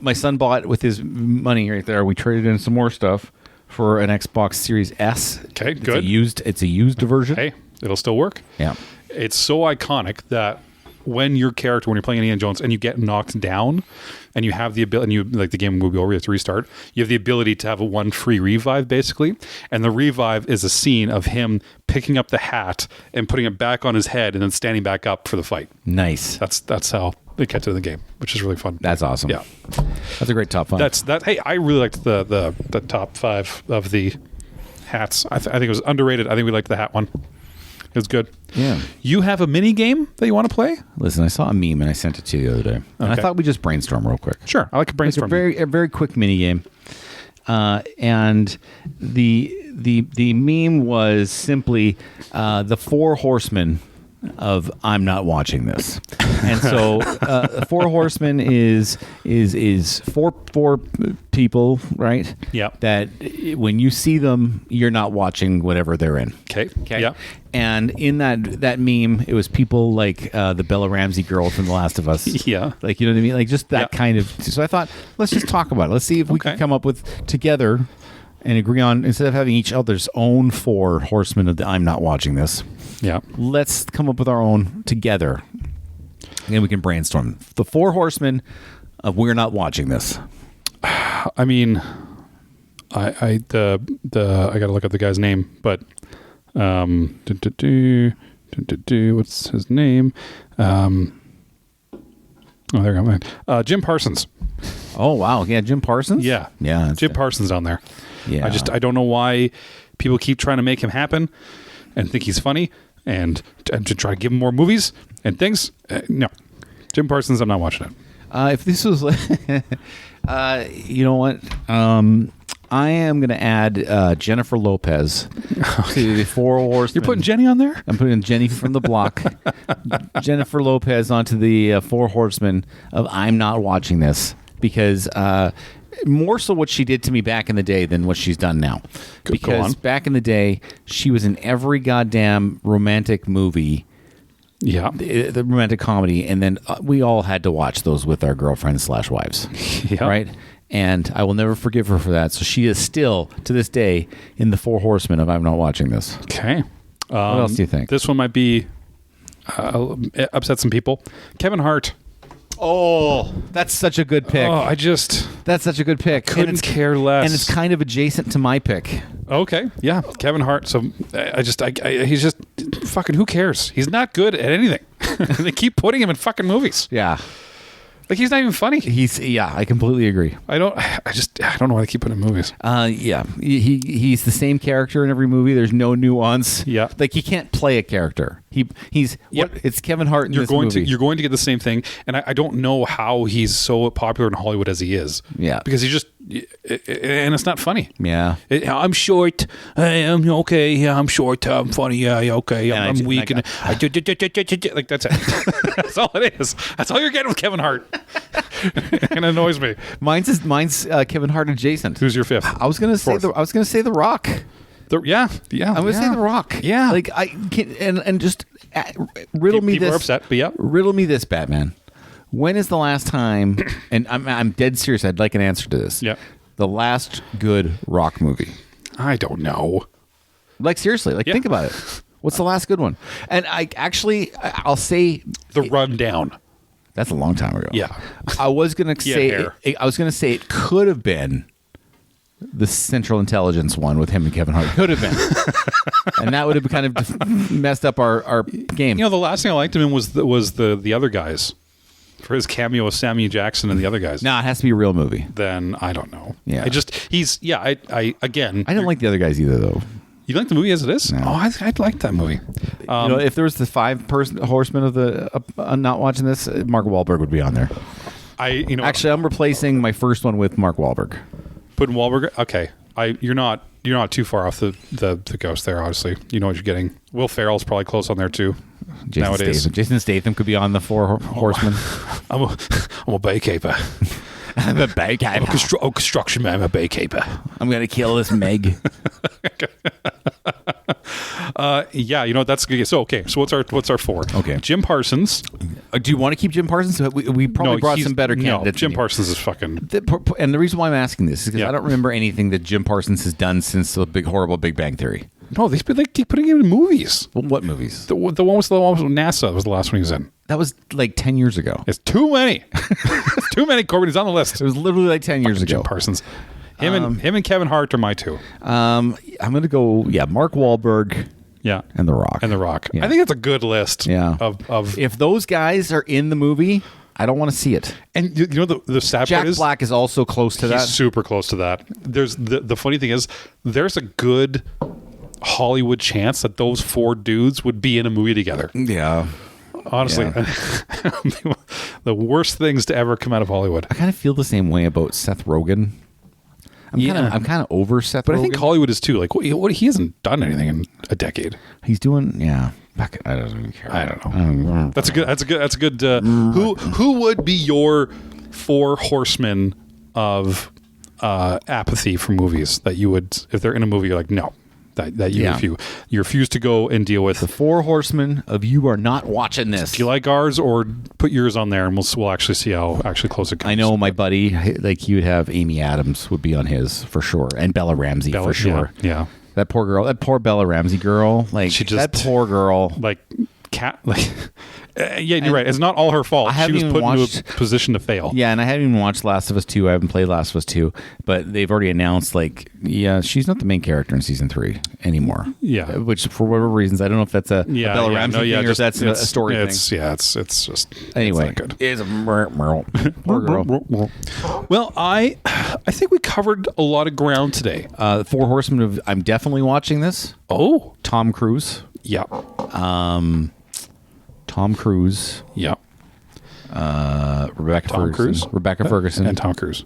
S1: My son bought with his money right there. We traded in some more stuff for an Xbox Series S.
S2: Okay, good.
S1: It's a used version.
S2: Hey, it'll still work.
S1: Yeah.
S2: It's so iconic that when you're playing Indiana Jones and you get knocked down and you have the ability, and the game will be over, you have to restart, you have the ability to have one free revive, basically. And the revive is a scene of him picking up the hat and putting it back on his head and then standing back up for the fight.
S1: Nice.
S2: That's how they get to the game, which is really fun.
S1: That's awesome.
S2: Yeah.
S1: That's a great top five.
S2: Hey, I really liked the top five of the hats. I think it was underrated. I think we liked the hat one. It was good.
S1: Yeah.
S2: You have a mini game that you want to play?
S1: Listen, I saw a meme and I sent it to you the other day. And I thought we'd just brainstorm real quick.
S2: Sure. I like a brainstorm.
S1: It's a very quick mini game. And the meme was simply the four horsemen of I'm not watching this. And so Four Horsemen is four people, right?
S2: Yeah.
S1: That when you see them, you're not watching whatever they're in.
S2: Okay. Yeah.
S1: And in that meme, it was people like the Bella Ramsey girl from The Last of Us.
S2: Yeah.
S1: Like, you know what I mean? Like just that kind of. So I thought, let's just talk about it. Let's see if we can come up with together and agree on, instead of having each other's own four horsemen of the I'm not watching this.
S2: Yeah.
S1: Let's come up with our own together. And we can brainstorm. The four horsemen of we're not watching this.
S2: I mean, I gotta look up the guy's name, but what's his name? Oh, there you go. Jim Parsons.
S1: Oh wow, yeah, Jim Parsons.
S2: Yeah. Jim Parsons on there.
S1: Yeah.
S2: I don't know why people keep trying to make him happen and think he's funny and to try to give him more movies and things. No, Jim Parsons, I'm not watching it.
S1: If this was, you know what? I am going to add Jennifer Lopez to the Four Horsemen.
S2: You're putting Jenny on there?
S1: I'm putting Jenny from the block. Jennifer Lopez onto the Four Horsemen of I'm not watching this, because more so what she did to me back in the day than what she's done now. Because back in the day, she was in every goddamn romantic movie.
S2: Yeah.
S1: The romantic comedy. And then we all had to watch those with our girlfriends/wives.
S2: Yeah.
S1: Right? And I will never forgive her for that. So she is still, to this day, in the Four Horsemen of I'm not watching this.
S2: Okay.
S1: What else do you think?
S2: This one might be upset some people. Kevin Hart.
S1: Oh, that's such a good pick.
S2: Oh,
S1: that's such a good pick.
S2: Couldn't care less.
S1: And it's kind of adjacent to my pick.
S2: Okay, yeah, Kevin Hart. So he's just fucking. Who cares? He's not good at anything. They keep putting him in fucking movies.
S1: Yeah.
S2: Like he's not even funny.
S1: I completely agree.
S2: I don't know why they keep putting him in movies.
S1: He's the same character in every movie. There's no nuance.
S2: Yeah.
S1: Like he can't play a character. It's Kevin Hart in this movie.
S2: You're going to get the same thing, and I don't know how he's so popular in Hollywood as he is.
S1: Yeah.
S2: Because and it's not funny.
S1: Yeah.
S2: I'm short. I'm okay. Yeah, I'm short. I'm funny. Yeah, okay. I'm weak. And like that's it. That's all it is. That's all you're getting with Kevin Hart. It annoys me.
S1: Mine's Kevin Hart adjacent.
S2: Who's your fifth?
S1: I was gonna say The Rock.
S2: Yeah.
S1: I'm gonna say The Rock.
S2: Yeah.
S1: Like I can and just riddle me
S2: People
S1: this.
S2: are upset, but yeah.
S1: Riddle me this, Batman. When is the last time? And I'm dead serious. I'd like an answer to this.
S2: Yeah.
S1: The last good Rock movie.
S2: I don't know.
S1: Like seriously. Like think about it. What's the last good one? And I'll say
S2: The Rundown.
S1: That's a long time ago.
S2: Yeah.
S1: I was gonna say it could have been the Central Intelligence one with him and Kevin Hart. Could have been. And that would have kind of messed up our game.
S2: You know, the last thing I liked him in was the Other Guys. For his cameo of Samuel Jackson and the Other Guys.
S1: No, it has to be a real movie.
S2: Then I don't know.
S1: Yeah.
S2: I didn't
S1: like the Other Guys either, though.
S2: You like the movie as it is?
S1: No.
S2: Oh, I'd like that movie.
S1: If there was the 5 horsemen of the not watching this, Mark Wahlberg would be on there. Actually, I'm replacing my first one with Mark Wahlberg.
S2: Putting Wahlberg. Okay, you're not too far off the ghost there. Obviously, you know what you're getting. Will Ferrell's probably close on there too.
S1: Jason Statham could be on the 4 horsemen.
S2: I'm a baykeeper.
S1: I'm a baykeeper.
S2: Construction man. I'm a baykeeper.
S1: I'm gonna kill this Meg.
S2: That's good. So what's our 4?
S1: Okay,
S2: Jim Parsons.
S1: Do you want to keep Jim Parsons? We probably brought some better candidates.
S2: Jim Parsons is fucking.
S1: And the reason why I'm asking this is because I don't remember anything that Jim Parsons has done since the horrible Big Bang Theory.
S2: No, they keep putting him in movies.
S1: Well, what movies?
S2: The one with NASA was the last one he was in.
S1: That was like 10 years ago.
S2: It's too many. It's too many. Corbyn is on the list.
S1: It was literally like 10 years ago.
S2: Jim Parsons. Him and Kevin Hart are my 2.
S1: I'm going to go, Mark Wahlberg.
S2: Yeah.
S1: And The Rock.
S2: Yeah. I think that's a good list.
S1: Yeah.
S2: Of
S1: if those guys are in the movie, I don't want to see it.
S2: And you know the sad part is
S1: Jack Black is also close to that.
S2: He's super close to that. There's the funny thing is there's a good Hollywood chance that those 4 dudes would be in a movie together.
S1: Yeah.
S2: Honestly, the worst things to ever come out of Hollywood.
S1: I kind of feel the same way about Seth Rogen. I'm kind of over Seth Rogen.
S2: But I think Hollywood is too. Like, he hasn't done anything in a decade.
S1: He's doing, I don't even care.
S2: I don't know. That's a good. Who would be your 4 horsemen of apathy for movies that you would, if they're in a movie, you're like, no, that you refuse to go and deal with.
S1: The 4 horsemen of you are not watching this.
S2: Do you like ours, or put yours on there, and we'll actually see how actually close it comes.
S1: I know my buddy, like he would have Amy Adams would be on his for sure, and Bella Ramsey for sure.
S2: Yeah.
S1: That poor girl, that poor Bella Ramsey girl, like that poor girl,
S2: like cat, like. You're right. It's not all her fault. She was put into a position to fail.
S1: Yeah, and I haven't even watched Last of Us 2. I haven't played Last of Us 2, but they've already announced, she's not the main character in season 3 anymore.
S2: Yeah.
S1: Which, for whatever reasons, I don't know if that's a Bella Ramsey thing or if that's a story thing.
S2: It's just...
S1: Anyway,
S2: it's not good.
S1: It's a poor girl.
S2: Well, I think we covered a lot of ground today.
S1: 4 Horsemen of... I'm definitely watching this.
S2: Oh.
S1: Tom Cruise.
S2: Yeah.
S1: Tom Cruise.
S2: Yeah.
S1: Rebecca Ferguson.
S2: And Tom Cruise.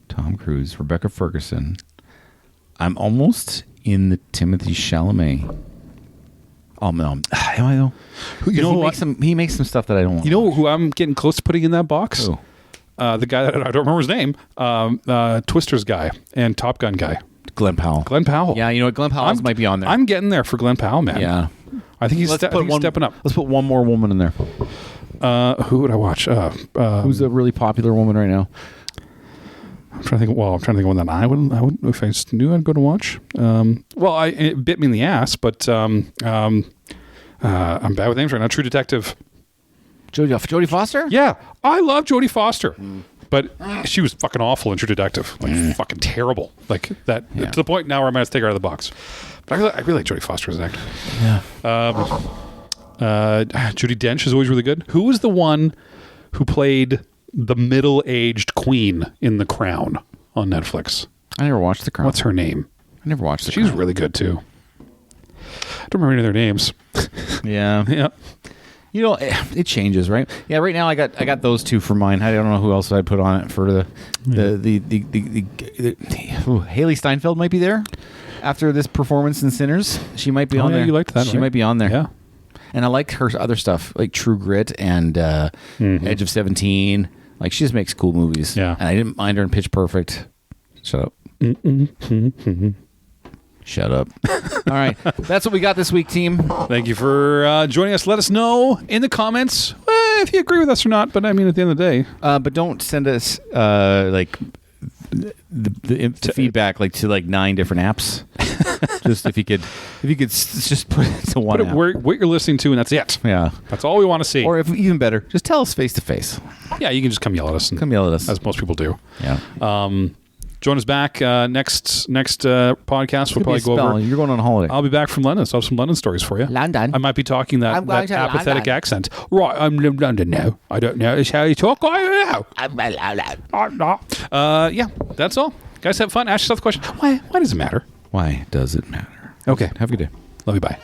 S1: Tom Cruise. Rebecca Ferguson. I'm almost in the Timothy Chalamet. Oh, no. Am I though? He makes some stuff that I don't want.
S2: You know who I'm getting close to putting in that box?
S1: Who?
S2: The guy that I don't remember his name. Twisters guy and Top Gun guy.
S1: Glenn Powell.
S2: Yeah,
S1: you know what? Glenn Powell might be on there.
S2: I'm getting there for Glenn Powell, man.
S1: Yeah.
S2: I think he's stepping up.
S1: Let's put one more woman in there.
S2: Who would I watch?
S1: Who's a really popular woman right now?
S2: I'm trying to think. Well, I'm trying to think of one that I would if I knew I'd go to watch. It bit me in the ass, but I'm bad with names right now. True Detective.
S1: Jodie Foster?
S2: Yeah, I love Jodie Foster. But she was fucking awful in True Detective. Fucking terrible. Like that, to the point now where I might have to take her out of the box. But I really like Jodie Foster as an actor.
S1: Yeah.
S2: Judi Dench is always really good. Who was the one who played the middle-aged queen in The Crown on Netflix?
S1: I never watched The Crown.
S2: What's her name?
S1: I never watched The
S2: She's
S1: Crown.
S2: really good too. I don't remember any of their names.
S1: Yeah.
S2: Yeah.
S1: You know, it changes, right? Yeah, right now I got those two for mine. I don't know who else I'd put on it for Haley Steinfeld might be there after this performance in Sinners. She might be on there.
S2: You liked that,
S1: She
S2: right?
S1: might be on there.
S2: Yeah.
S1: And I like her other stuff, like True Grit and Edge of 17. Like, she just makes cool movies.
S2: Yeah.
S1: And I didn't mind her in Pitch Perfect. Shut up. Shut up. All right. That's what we got this week, team.
S2: Thank you for joining us. Let us know in the comments if you agree with us or not. But I mean, at the end of the day.
S1: But don't send us like the feedback like to like 9 different apps. Just if you could just put it to one app.
S2: What you're listening to, and that's it.
S1: Yeah.
S2: That's all we want to see.
S1: Or if even better, just tell us face to face.
S2: Yeah, you can just come yell at us.
S1: Come yell at us.
S2: As most people do.
S1: Yeah.
S2: Join us back next podcast. We'll probably go over.
S1: You're going on holiday.
S2: I'll be back from London, so I have some London stories for you.
S1: London.
S2: I might be talking that apathetic
S1: London.
S2: accent. Right, I'm in London now. I don't know. It's how you talk. I don't know. Yeah, that's all. Guys, have fun. Ask yourself the question. Why does it matter?
S1: Why does it matter?
S2: Okay.
S1: Have a good day.
S2: Love you. Bye.